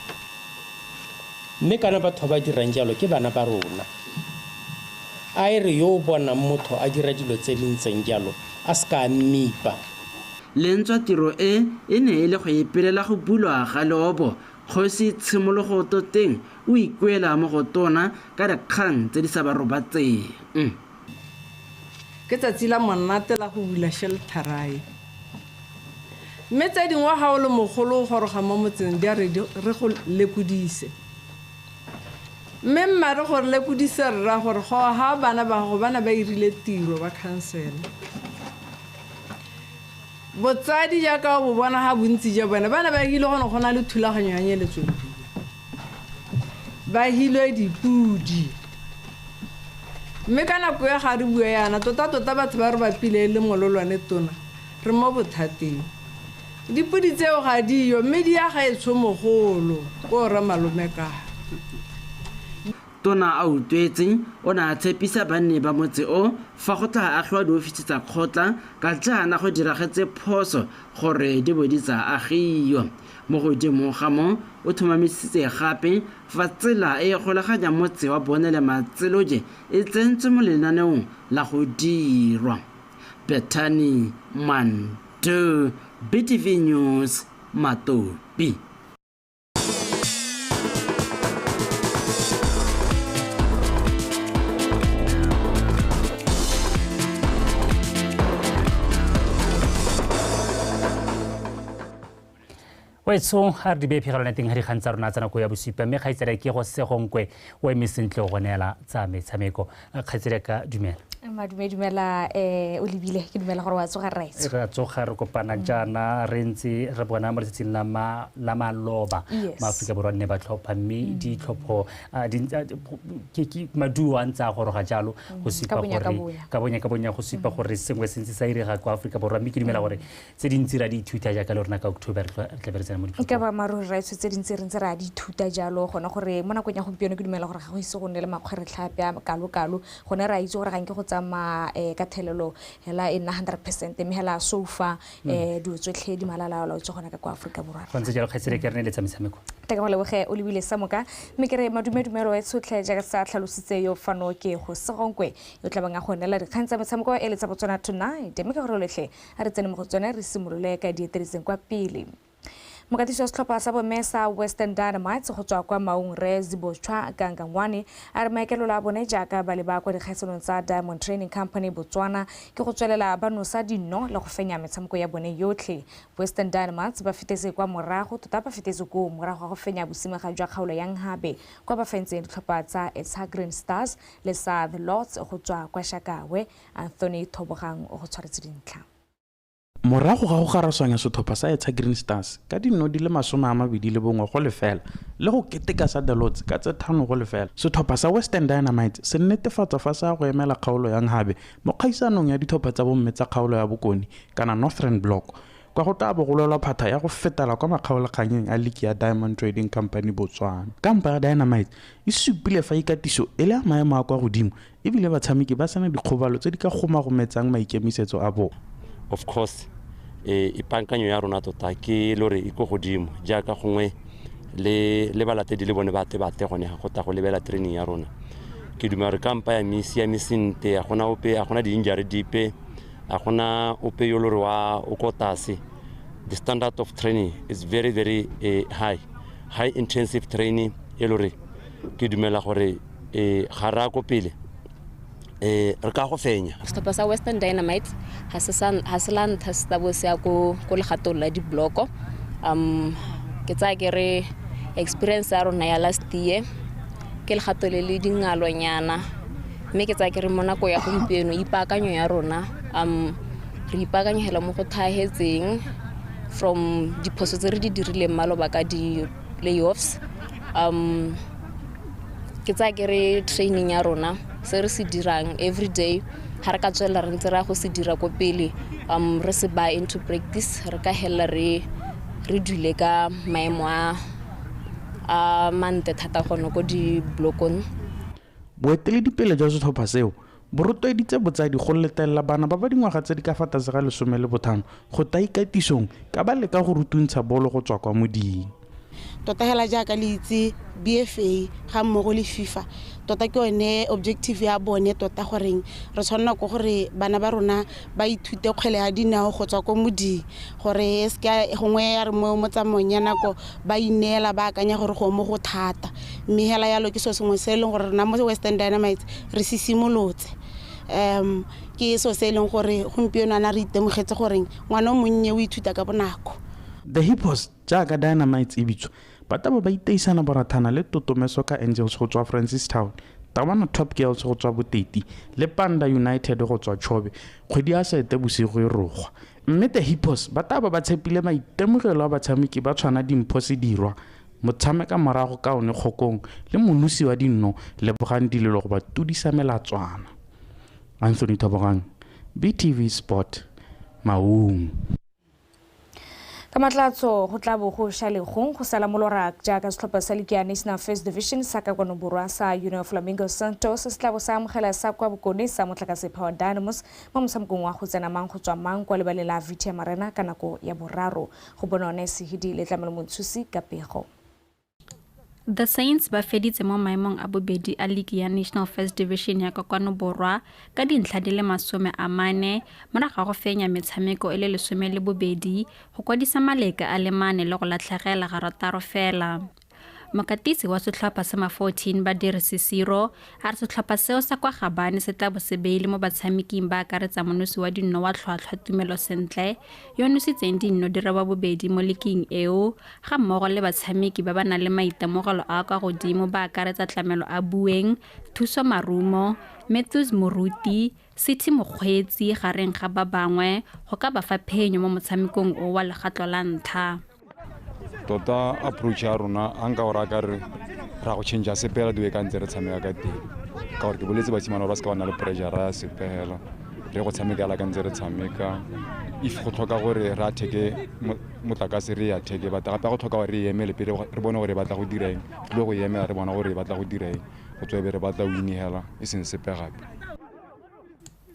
S24: mme kana batho ba dirang jalo ke bana ba rona a e re yo bona motho a dira dilo tse dintseng jalo a ska mmipa
S23: lentswa tiro e ne e le go ipelela go bulwa ga leobo kgosi tshimologo toteng o ikwela mo go tona ka dikgang tse di sa ba robatseng
S6: ke tsatsi la monate la go bula shelterae mme tse dingwe ga o le mogolo o goroga mo motseng di a re go lekudise mme mmare gore lekudise re ra gore go ga bana ba go bana ba irile tiro ba council botsadi jaaka bo bona ga bontsi ja bona bana ba hile gone go na le thulaganyo ya nyeletso ba hilwe dipudi mme ka nako ya ga re bua yana tota batho ba re bapile le mololwane tona re mo bothateng dipudi tseo ga diyo mme di ya gaetsho mogolo ko re malome ka
S23: tona a utlwetseng o ne a tshepisa banne ba motse o fa go tla agiwa diofisi tsa kgotla ka jaana go diragetse phoso gore di bo di tsa agiwa mo godimo ga mo o thomamisitse gape fa tsela e goleganya motse wa bone le Matsiloji e tsentswe mo lenaneong la go dirwa Bethany Manto BTV News Matopi
S1: wetso a re di bephegelo na teng ga dikgang tsa rona tsa nako ya bosupa mme kgaitsedi ke go segonkwe o eme sentle go neela tsa metshameko kgaitsedi ka dumela
S8: dumela o lebile ke dumela gore wa tsoga raitso
S1: re tsoga re kopana jaana re ntse re bona mo letsatsing la maloba maAforika Borwa ne ba tlhopha mme ditlhopho ke maduo a ntse a goroga jalo go supa gore ka bonya go supa gore sengwe se ntse sa irega kwa Aforika Borwa mme ke dumela gore tse dintsi ra di ithuta jaaka le rona ka October re tla beresana mo
S8: ka ba maruri raitso tse dintsi re ntse ra di ithuta jalo gona gore mo nakong ya gompieno ke dumela gore ga go ise go nne le makgweretlhape a kalo gone ra itse gore ga nke go tsama ka thelelo hela e 100% mme hela sofa do tsotlhe di malala la tsogona ka kwa Aforika Borwa
S1: go ntse jalo kgaitsedi ke rene le tsametshameko
S8: teka go leboge o lebile samoka mme ke re madumedumelo e tsotlhe jaaka sa tlhalositse yo fano ke go segonkwe yo tlabanga go nela dikgang tsa metshameko e le tsa Botswana tonight mme ka gore letlhe a re tsene mo go tsone re simolole ka dieteriseng kwa pele mokatiso setlhopha sa bomesa Western Dynamites go tswa kwa Maung Re Zibochwa Gangangwane a re maikelo la bone jaaka ba le ba kwa dikgaisonong tsa Diamond Training Company Botswana ke go tswelela ba nosa dino le go fenya metshameko ya bone yotlhe Western Dynamites ba fetetse kwa morago tota ba fetetse go morago go fenya bosimega jwa kgaolo ya Nghabe kwa ba fentseng ditlhopha tsa Etsa Green Stars le sa The Lords go tswa kwa Shakawe Anthony Thobogang o go tshwaretse dintlha
S9: morago ga go garaswanya setlhopha sa Etsa Green Stars ka dino di le 21 go lefela le go keteka sa The Lords ka tse 5 go lefela setlhopha sa Western Dynamites se netefatsa fa sa go emela kgaolo ya Nghabe mo kgaisanong ya ditlhopha tsa bomme tsa kgaolo ya Bokone kana Northern Block kwa go tla bogolelwa phata ya go fetela kwa makgaolakganyeng a league ya Diamond Trading Company Botswana kampa ya Dynamite e supile fa ikatiso e le a maemo a kwa godimo ebile batshameki ba sena dikgobalo tse di ka gomagometsang maikemisetso a bona.
S25: Of course ipankanyo ya rona tota ke lore e go godimo jaaka gongwe le balatedi le bone bate gone go ta go lebela training ya rona ke duma re kampa ya misinte a gona di injury dipe a gona ope yo lore wa o kotase the standard of training is very, very high intensive training. Elore, ke dumela gore ga ko pele re ka go fenya.
S5: Setlhopha sa Western Dynamite ha se la ntlha se tabo se ya ko legatong la dibloko. Ke tsa ke re experience ya rona ya last year ke legato le le dingalonyana mme ke tsa ke re mo nako ya gompieno ipaakanyo ya rona re ipaakanyela mo go thahetseng from diphoso tse re di dirileng maloba ka di layoffs. Ke tsa ke re training ya rona se re se dirang every day ha re ka tswela re ntse ra go se dira ko pele re se ba into practice re ka hela re dule ka maemo a mante thata gono ko di blokong.
S9: Boeteledipele jwa setlhopha seo bo rotloeditse botsadi go letella bana ba dingwaga tse di ka fa tlase ga 15 go ta ikatisong ka ba leka go rutuntsha bolo go tswa kwa moding.
S10: Tota hela jaaka le itse BFA ga mmogo le FIFA tota ke one objective ya bone tota goreng re tshwanela go gore bana ba rona ba ithute kgwele ya dinao go tswa ko moding gore ska gongwe ya re mo tsamayong ya nako ba ineela ba akanya gore go mo go thata mme hela yalo ke so sengwe se leng gore rena mo Western Dynamite re se simolotse. Ke so se leng gore gompieno ana re itemogetse gore ngwana o monnye o ithuta ka bonako.
S9: The Hippos jaaka Dynamites e bitswa ba taba ba iteisana borathana le Totomeso ka Angels go tswa Francistown, Tawana Top Girls go tswa Boteti le Panda United go tswa Chobe kgwedi a sete bosigo e rogwa. Mme The Hippos ba taba ba tshepile maitemogelo a batshameki ba tshwana dimpho se dirwa motshameka morago ka one kgokong le monusi wa dinno le bogang dilelo go ba tudisa melatswana. Anthony Tabogang, BTV Sport, Maung.
S8: Ka matlatso go tla bo go shalegong go sala molora jaaka setlhopha sa Liga National First Division sa ka kono borwa sa Union Flamingo Santos se tla bo sa amogela sa kwa bokone sa Motlakase Power Dynamos mo mosamkong wa go tsena mang go tswa mang kwa lebale la Vitia Marena ka nako ya boraro go bona one se hidi le tlamelo montsusi ka pego.
S11: The Saints ba feditse mo maemong a bobedi a League ya National First Division ya Kokwano Borwa ka dintlha di le 40 morago go fenya metshameko e le 12 go kwadisa maleka a le 4 le go latlhegela ga rataro fela. Mokatisi wa setlhopha sa 14 ba dirisi 0 a re setlhopha seo sa kwa Gabane se tla bo se beile mo batshameking ba akaretsa monosi wa dinno wa tlhwatlhwa Tumelo Sentle yo nositseng dinno di raba bobedi mo leking eo ga mmogo le batshameki ba ba nang le maitemogelo a kwa godimo ba akaretsa Tlamelo a Bueng, Thuso Marumo, Matthews Moruti, City Mokgweetsi gareng ga ba bangwe go ka ba fa phenyo mo motshamekong o wa legatlo la ntlha.
S13: Tota approach ya rona anga ora ka re ra go change sepela diwe ka ntse re tshameka ka teng ka gore ke boletse basimana ba se ka bana le pressure ya sepela re go tshameka la ka ntse re tshameka if go tlhoka gore ra theke motlakase re ya theke ba gape go tlhoka gore re emele pele re bone gore ba tla go dira eng le go emela re bona gore ba tla go dira eng go tswe be re batla wini hela e seng sepe gape.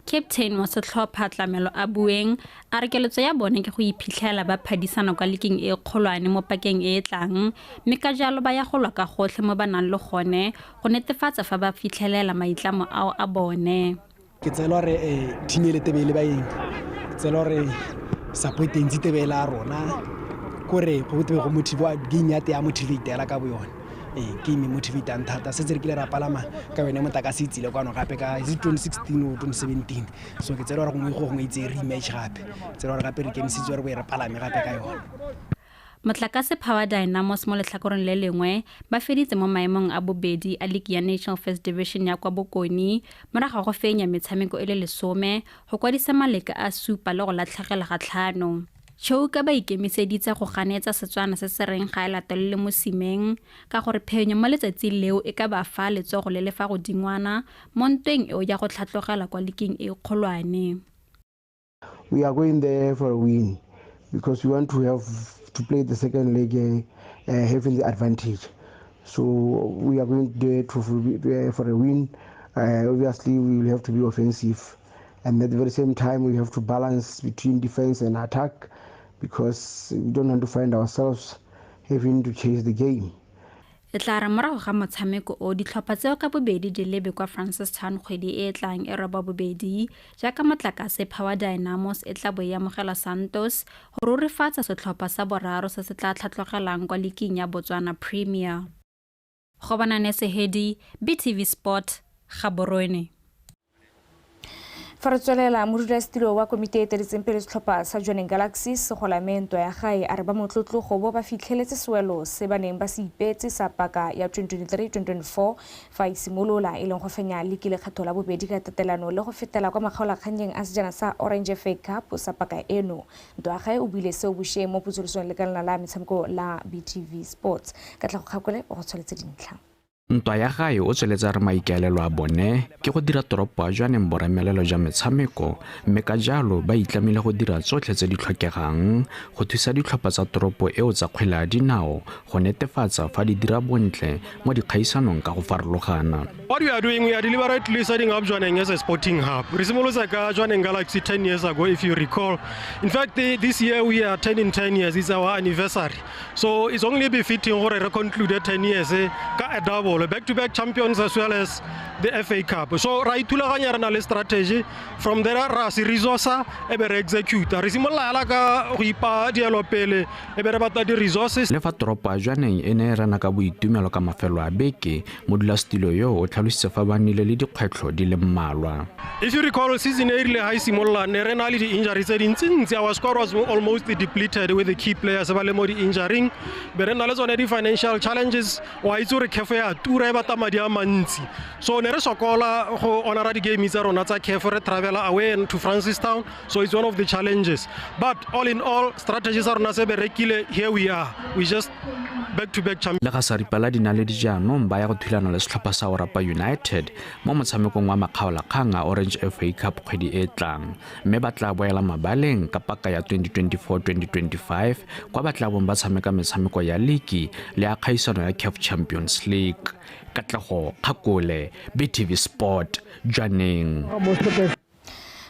S11: Captain wa setlhopha Tlamelo a Bueng a re keletso ya bone ke go iphitlhela ba phadisana kwa leking e kgolwane mo pakeng e tlang mme ka jalo ba ya go lwa ka gotlhe mo ba nang le gone go netefatsa fa ba fitlhelela maitlamo ao a bone.
S14: Ke tsela re thimele tebele ba eng tsela re supporting tebele a rona gore go tebe go motivate game ya te ya motivate la ka bo yone ke me motivate thata se re kile ra palama ka yone Motlakase itsile kwano gape ka 2016 o 2017 so ke tsela re gongwe itse rematch gape tsela re gape re ke msitse re re palame gape ka yone.
S11: Motlakase Power Dynamos mo letlhakoreng le lengwe ba feditse mo maemong a bobedi a League ya National First Division ya kwa Bokoni morago go fenya metshameko e le 10 go kwadisa maleka a supa le go latlhegela ga 5. Chouka ba ikemiseditse go ganetsa Setswana se se reng ga e latelele mo simeng ka gore phenyo mo letsatsi leo e ka ba fa letsogo le lefa go dingwana mo ntweng eo ya go tlhatlogela kwa leking e kgolwane.
S26: We are going there for a win because we want to play the second leg having the advantage. So we are going there for a win. Obviously we will have to be offensive and at the very same time we have to balance between defense and attack because we don't want to find ourselves having to chase the game.
S11: e tla re morago ga motshameko o ditlhopha tseo ka bobedi di lebe kwa Francistown kgwedi e tlang e roba bobedi jaaka Motlakase Power Dynamos e tla bo e amogela Santos go rurifatsa setlhopha sa boraro se se tla tlhatlogelang kwa liking ya Botswana Premier. Go bana Nesehedi, BTV Sport, Gaborone.
S8: Fa re tswelela modulasetilo wa komite e teretseng pele setlhopha sa Jwaneng Galaxy Segolamento ya gae a re ba motlotlo go bo ba fitlheletse sewelo se ba neng ba se ipetse sa paka ya 2023-2024 fa isimolola e leng go fenya liki lekgetho la bobedi ka tatelano le go fetela kwa makgaolakganyeng a sejana sa Orange FA Cup sa paka eno. Ntwa ya gae o buile seo bošie mo potsolosong le kana la metshameko la BTV Sports. Ka tla go kgakole o go tshwanetse dintlha.
S9: Ntwa ya gae o tsweletsa re maikaelelo a bone ke go dira toropo a Jwaneng boremelelo jwa metshameko mme ka jalo ba itlamile go dira tsotlhe tse di tlhokegang go thusa ditlhopha tsa toropo eo tsa kgwele ya dinao go netefatsa fa di dira bontle mo dikgaisanong ka go farologana.
S7: What we are doing, we are deliberately setting up Jwaneng as a sporting hub. Re simolotse ka Jwaneng Galaxy 10 years ago, if you recall. In fact, this year we are turning 10 years. It's our anniversary. So it's only befitting gore re conclude 10 years ka a double, back-to-back champions as well as the FA Cup. So ra ithulaganya re na le strategy. From there ra se resource e be re execute. Re simolla la ka go ipa dielo pele e be re batla di resources.
S9: Le fa toropo a Jwaneng e ne rena ka boitumelo ka mafelo a beke modulasetilo yo o tlhalositse fa ba nnile le dikgwetlho di le mmalwa.
S7: If you recall, season early high simolla ne re na le di injuries tse dintsi. Our squad was almost depleted with the key players ba le mo di injuring. Be re na le tsone di financial challenges wa itse re kefo ya tura e bata madi a mantsi. So ne re sokola go honora di game tsa rona tsa kefo re travel away to Francistown. So it's one of the challenges. But all in all, strategies are rona se berekile. Here we are. We just back-to-back champions.
S9: Le ga Saripala di na le dijaanong ba ya go thulana le setlhopha sa Orapa United mo motshamekong wa makgaolakgang a Orange FA Cup kgwedi e tlang mme ba tla boela mabaleng ka paka ya 2024-2025 kwa ba tla bong ba tshameka metshameko ya ligi le a kgaisano ya CAF Champions League. Katlego Kgakole, BTV Sport, Jwaneng.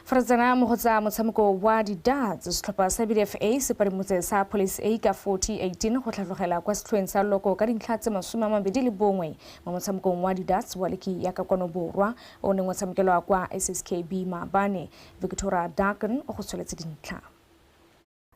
S8: Fratsana mo go tsa motshameko wa di-darts setlhopha sa BDFA se parimotse sa Police A ka 4018 go tlhatlogela kwa setlhoeng sa loko ka dintlha tse 21 mo motshamekong wa di-darts wa leki ya ka kwano borwa o neng wa tshamekelwa kwa SSKB Maabane. Victoria Duncan o go tsweletse dintlha.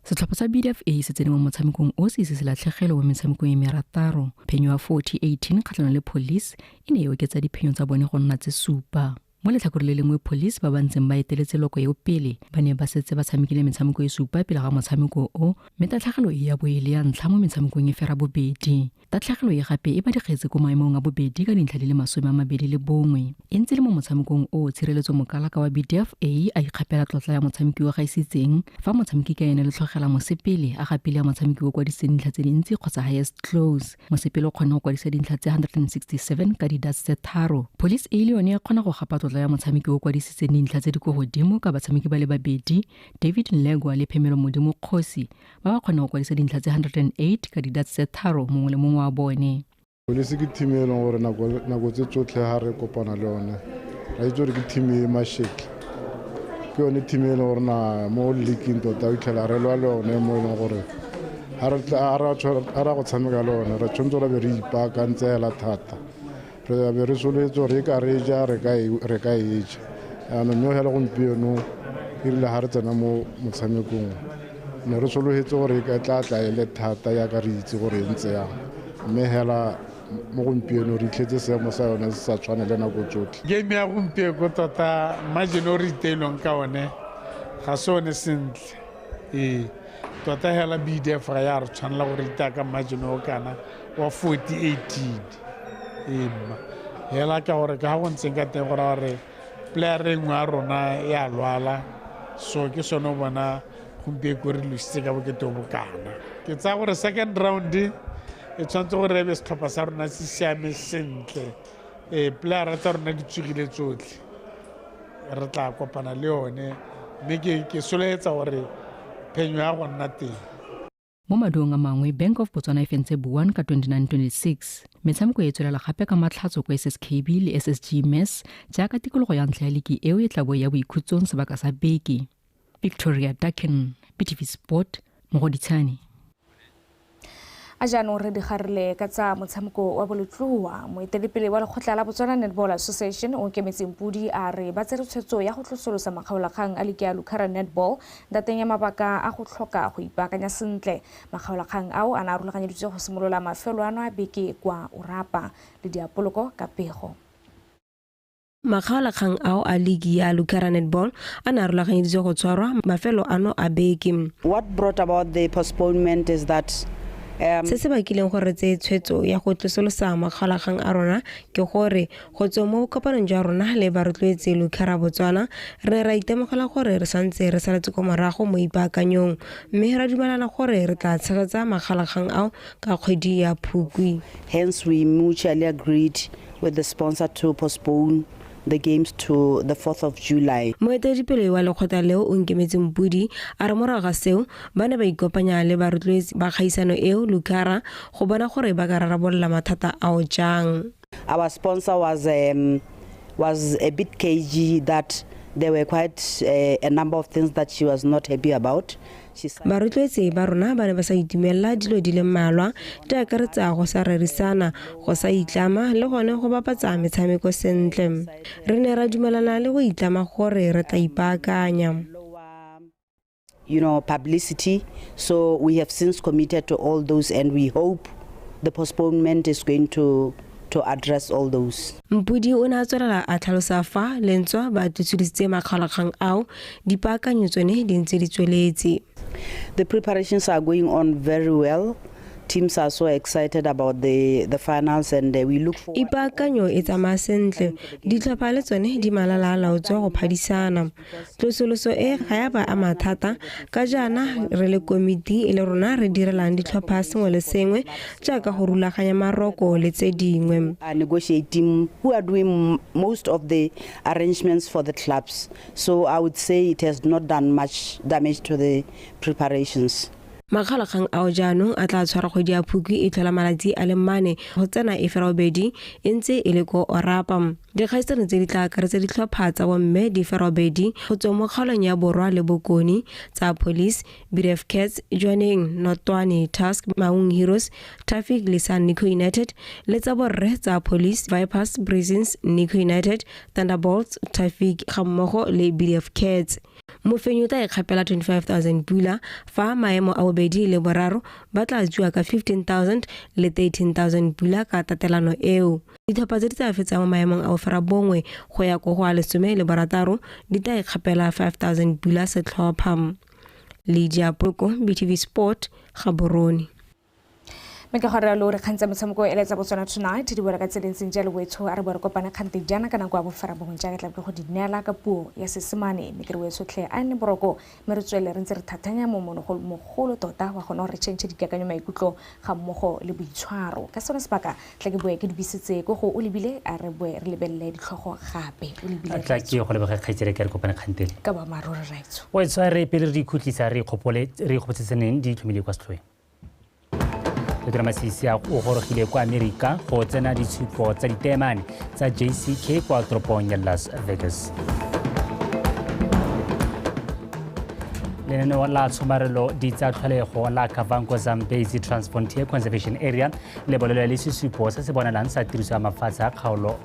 S12: Setlhopha sa BDFA se tsene mo motshamekong o se se latlhegelo mo metshamekong e merataro. Phenyo ya 4018 kgatlhanong le Police e ne e oketsa diphenyo tsa bone go nna tse supa. Mo letlhakore le lengwe Police ba bantseng ba eteletse loko eo pele ba ne ba setse ba tshamekile metshameko e supa pele ga motshameko o mme tatlhagelo e ya boele ya ntlha mo metshamekong e fera bobedi. Tatlhagelo e gape e ba digetse ko maemong a bobedi ka dintlha di le 21 e ntse le mo motshamekong o tshireletso mokalaka wa BDFA a ikgapela tlotla ya motshameki wa gaisitseng fa motshameki ka ene le tlhogela mosepele a gapile ya motshameki o kwadisa dintlha tse dintsi kgotsa highest close. Mosepele o kgona go kwadisa dintlha tse 167 ka di-darts tse tharo. Police A le yone ya kgona go gapa ya motshameki o kwadisitse dintlha tse di go godimo ka batshameki ba le babedi David Nlegwa le Phemelo Modimo Kgosi ba ba kgona go kwadisa dintlha tse 108 ka di-darts tse tharo mongwe le mongwe wa bone.
S15: Police ke team e leng gore nako tse tsotlhe ga re kopana le yone ra itse gore ke team e masheki ke yone team e leng gore na mo leaking tota o itlhela re lwa le yone mo e leng gore ga ra go tshameka le yone re tshwanetse ra be re ipaakantsela thata re be re soletse gore e ka re ja re ka e ja yaanong yo fela gompieno erile ga re tsena mo motshamekong ne re sologetse gore e ka tla e le thata yaka re itse gore e ntse yang mme fela mo gompieno re itlhetse seemo sa yone se sa tshwane le nako tsotlhe.
S3: Game ya gompieno tota margin o re iteilweng ka one ga se one sentle tota fela BDF ga ya re tshwanela gore ita ka margin o kana wa 40-18 hela ka gore ka go ntseng ka teng gore gore player e nngwe a rona e a lwala so ke sone o bona gompieno ko re lositse ka bokete o bokana. Ke tsaya gore second round e tshwanetse gore e be setlhopha sa rona se siame sentle player tsa rona di tswegile tsotlhe re tla kopana le yone mme ke soletsa gore phenyo ya go nna teng.
S12: Mo madong a mangwe Bank of Botswana e fentse Buwan ka 29-26 metshameko e tswelela gape ka matlhatso kwa SSKB le SSG Mess jaaka tikologo ya ntlha ya liki eo e tla bo ya boikhutsong sebaka sa beke. Victoria Duncan, BTV Sport, Mogoditshane.
S8: a jaanong re digarile ka tsa motshameko wa bolotloa moeteledipele wa lekgotla la Botswana Netball Association o kemetseng pudi a re ba tsere tshwetso ya go tlosolosa makgaolakgang a leke ya Lucara Netball dateng ya mabaka a go tlhoka go ipaakanya sentle makgaolakgang ao a na rulaganyeditswe go simolola mafelo ano a beke kwa Orapa le diapoloko ka pego.
S16: Makgaolakgang ao a ligi ya Lucara Netball a na rulaganyeditswe go tshwarwa mafelo ano a beke.
S18: What brought about the postponement is that
S16: se se bakileng gore tse tshwetso ya go tlosolosa makgaolakgang a rona ke gore go tswa mo kopanong jwa rona le ba rotloetse Lucara Botswana re ra itemogela gore re santse re saletse ko morago mo ipaakanyong mme ra dumelana gore re tla tshegetsa makgaolakgang ao ka kgwedi ya Phukwi.
S18: Hence we mutually agreed with the sponsor to postpone the games to the 4th of July.
S16: Moeteledipele wa lekgotla leo o nkemetseng pudi a re morago ga seo ba ne ba ikopanya le ba rotloetsi ba kgaisano eo Lucara go bona gore ba ka rarabolla mathata ao jang.
S18: Our sponsor was a bit cagey that there were quite a number of things that she was not happy about.
S16: Ba rotloetsi ba rona ba ne ba sa itumella dilo di le mmalwa di akaretsa go sa rerisana go sa itlama le gone go bapatsa metshameko sentle. Re ne ra dumelana le go itlama gore re tla ipaakanya.
S18: Publicity. So we have since committed to all those and we hope the postponement is going to address all those.
S16: Mpudi o na tswela a tlhalosa fa lentswa ba tutsuditse makgaolakgang ao dipaakanyo tsone di ntse di tsweletse.
S18: The preparations are going on very well. Teams are so excited about the finals and we look forward.
S16: Ipaakanyo e tsamaya sentle ditlhopha le tsone di malala-laotswa go phadisana. Tlosoloso e ga ya ba ama thata ka jaana re le komiti e le rona re direlang ditlhopha sengwe le sengwe jaaka go rulaganya maroko le tse dingwe.
S18: Negotiating who are doing most of the arrangements for the clubs. So I would say it has not done much damage to the preparations.
S16: Makgaolakgang ao jaanong a tla tshwara kgwedi ya Phukwi e tlhola malatsi a le 4 go tsena e ferobedi e ntse e le ko Orapa. Dikgaisano tse di tla akaretsa ditlhopha tsa bomme di ferobedi go tswa mo kgaolong ya Borwa le Bokoni tsa Police, BDF Cats, Jwaneng, Notwane, Tusk, Maung Heroes, Traffic le San Nico United le tsa borre tsa Police, Vipers, Brazils, Nico United, Thunderbolts, Traffic ga mmogo le BDF Cats. Mofenyi o tla ikgapela 25,000 pula fa maemo a bobedi le boraro ba tla jwa ka 15,000 le 13,000 pula ka tatelano eo. Ditlhopha tse di tsa fetsa mo maemong a go fera bongwe go ya go a 16 di tla ikgapela 5,000 pula setlhopha. Lydia Poko, BTV Sport, Gaborone.
S8: Meka gore lo re khantsa motshameko e letsa Botswana Tonight di bora ka tselentseng jalo wetso a re bora kopana khante jana kana kwa bofara bongwe ja ka tla go di neela ka puo ya Seesimane mekere wetso tle a ne boroko me re tswele re ntse re thatanya mo mogolo tota wa gona re change dikakanyo maikutlo ga mmogo le boitshwaro ka sona sebaka tle ke boe ke di bisetse go o lebile a re boe re lebelle ditlhogo gape o lebile
S1: tla ke go lebega khaitsere ka re kopana khantele
S8: ka ba maroro raitso
S1: wetso re pele re dikhutlisa re kgopotsetseneng di tlhomile kwa setlhoeng Dr. Masisi a o gorogile kwa Amerika go tsena ditshupo tsa ditemane tsa JCK kwa toropong ya Las Vegas. Lenaneo la tshomarelo di tsa tlholego la Kavango Zambezi Transfrontier Conservation Area le bolelo le sesupo se se bonalang sa tiriso ya mafatshe a kgaolo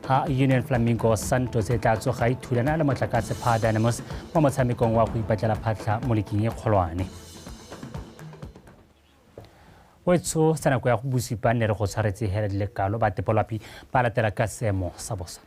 S1: ha Union Flamingo Santos e tla tsoga ithulana le motlakase Power Dynamos mo motshamekong wa go ipatlela phatlha mo leking e kgolwane. Wetso sa nako ya go busipa ne re go tshwaretse hela dilekalo ba tepolapi ba latela ka seemo sa bosa.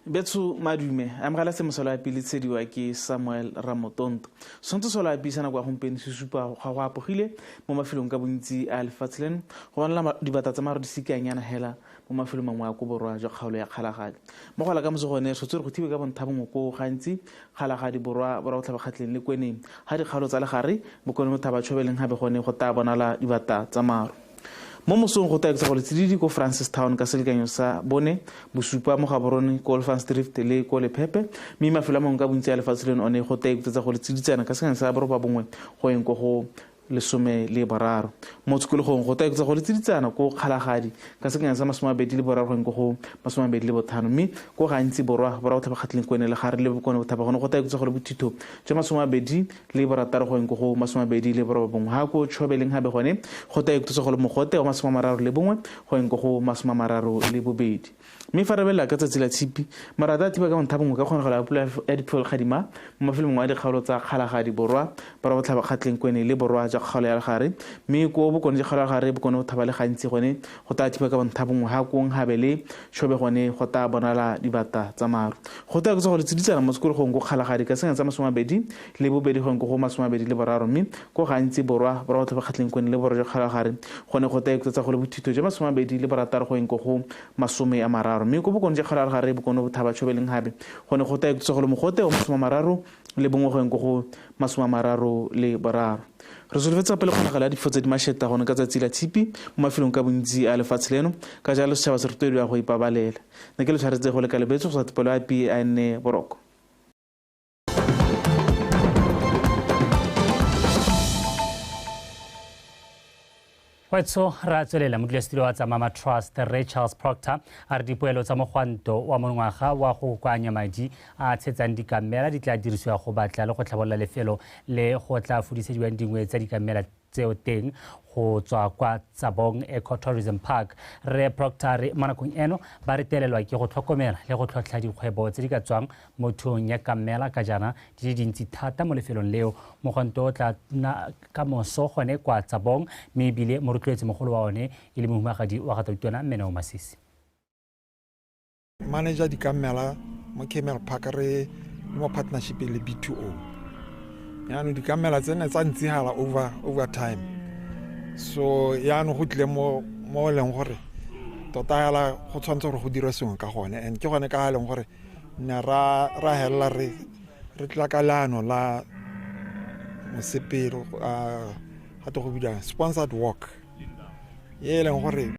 S9: Betsu madume amgala se mosolo ya pele tshediwa ke Samuel Ramotonto sonto solo ya pisana kwa gompeni se supa go go apogile mo mafelong ka bontsi a lefatsheng go bona dibata tsa maro di sikanyana hela mo mafelong mangwe a go borwa jwa kgaolo ya kgalagadi mo gola ka mosogone so tsere go thibe ka bontha bongwe go gantsi kgalagadi borwa go tlhaba khatleng le kweneng ga dikgalo tsa legare bokone mo thaba tshobeleng ha be gone go ta bonala dibata tsa maro mo mosong go taeketsa go letsididi ko Francistown ka selekanyo sa bone bosupa mo Gaborone ko Olfantsdrift le ko Lephepe mme mafelo a mangwe ka bontsi a lefatshe leno one go taeketsa go letsiditsana ka selekanyo sa boroba bongwe go eng ko go lesome le boraro mo tskologong go taeketsa go letsiditsana ko Kgalagadi ka sekeng sa 22 go eng go 25 mme go gantsi borwa go thaba kgatleng kwene le gare le bokone go thaba go taeketsa go le bothito tsa 26 go eng go 28 ha ko tshobeleng ha be gone go taeketsa go le mogote wa 31 go eng go 32 mme fa re bela ka tsatsi la tshipi marata tiba ka monthabongwe ka kgona go la pula ya dipholo gadima mo mafelong a dikgaolo tsa Kgalagadi borwa go thaba kgatleng kwene le borwa ja kgalo ya gare mme ko bokone ja kgalo ya gare bokone go thaba le gantsi gone go ta tiba ka monthabongwe ha kong habele tshobe gone go ta bonala dibata tsa maru go ta go le tsiditsana mo sekologong go Kgalagadi ka senga tsa 22 le bobedi go go 23 mme go gantsi borwa go thaba kgatleng kwene le borwa ja kgalo ya gare gone go ta eketsa go le bothito ja 26 go eng go 30 mme go bokone ja kgalo ya gare bokone bo thaba tshobeleng habe gone go ta eketsa go le mogote o 30 le bongwe go eng go 33 re solofetsa pele kgonagala difo tse di masheta gone ka tsatsi la tshipi mo mafelong ka bontsi a lefatshe leno ka jalo setšhaba se rutediwa go ipabalela ne ke le tshwaretse go le ka lebetso go sa tepelo ya pi a nne boroko
S1: Wetso ra tswelela modulasetulo wa tsa Mama Trust Ray Charles Proctor a re dipoelo tsa mogwanto wa monongwaga wa go kwanya madi a tshetsang dikamela di tla dirisiwa go batla le go tlhabolola lefelo le go tla fudisediwang dingwe tsa dikamela tseo teng go tswa kwa Tsabong Ecotourism Park. Re Proctor mo nakong eno ba retelelwa ke go tlhokomela le go tlhotlha dikgwebo tse di ka tswang mo thong ya kamela ka jana di le dintsi thata mo lefelong leo mogwanto o tla nna ka moso gone kwa Tsabong mme ebile mo rotloetse mogolo wa one e le mohumagadi wa Gatautona Meneo Masisi.
S17: Manager di kamela mo Camel Park re mo partnership le B2O. Yaanong di kamela tsena tsa ntsi hala over time. So yaanong go tle mo leng gore tota yala go tshwantse gore go dira sengwe ka gone and ke gone ka leng gore ne ra hella re tla ka lano la mosepelo ga to go bida sponsored walk ye leng gore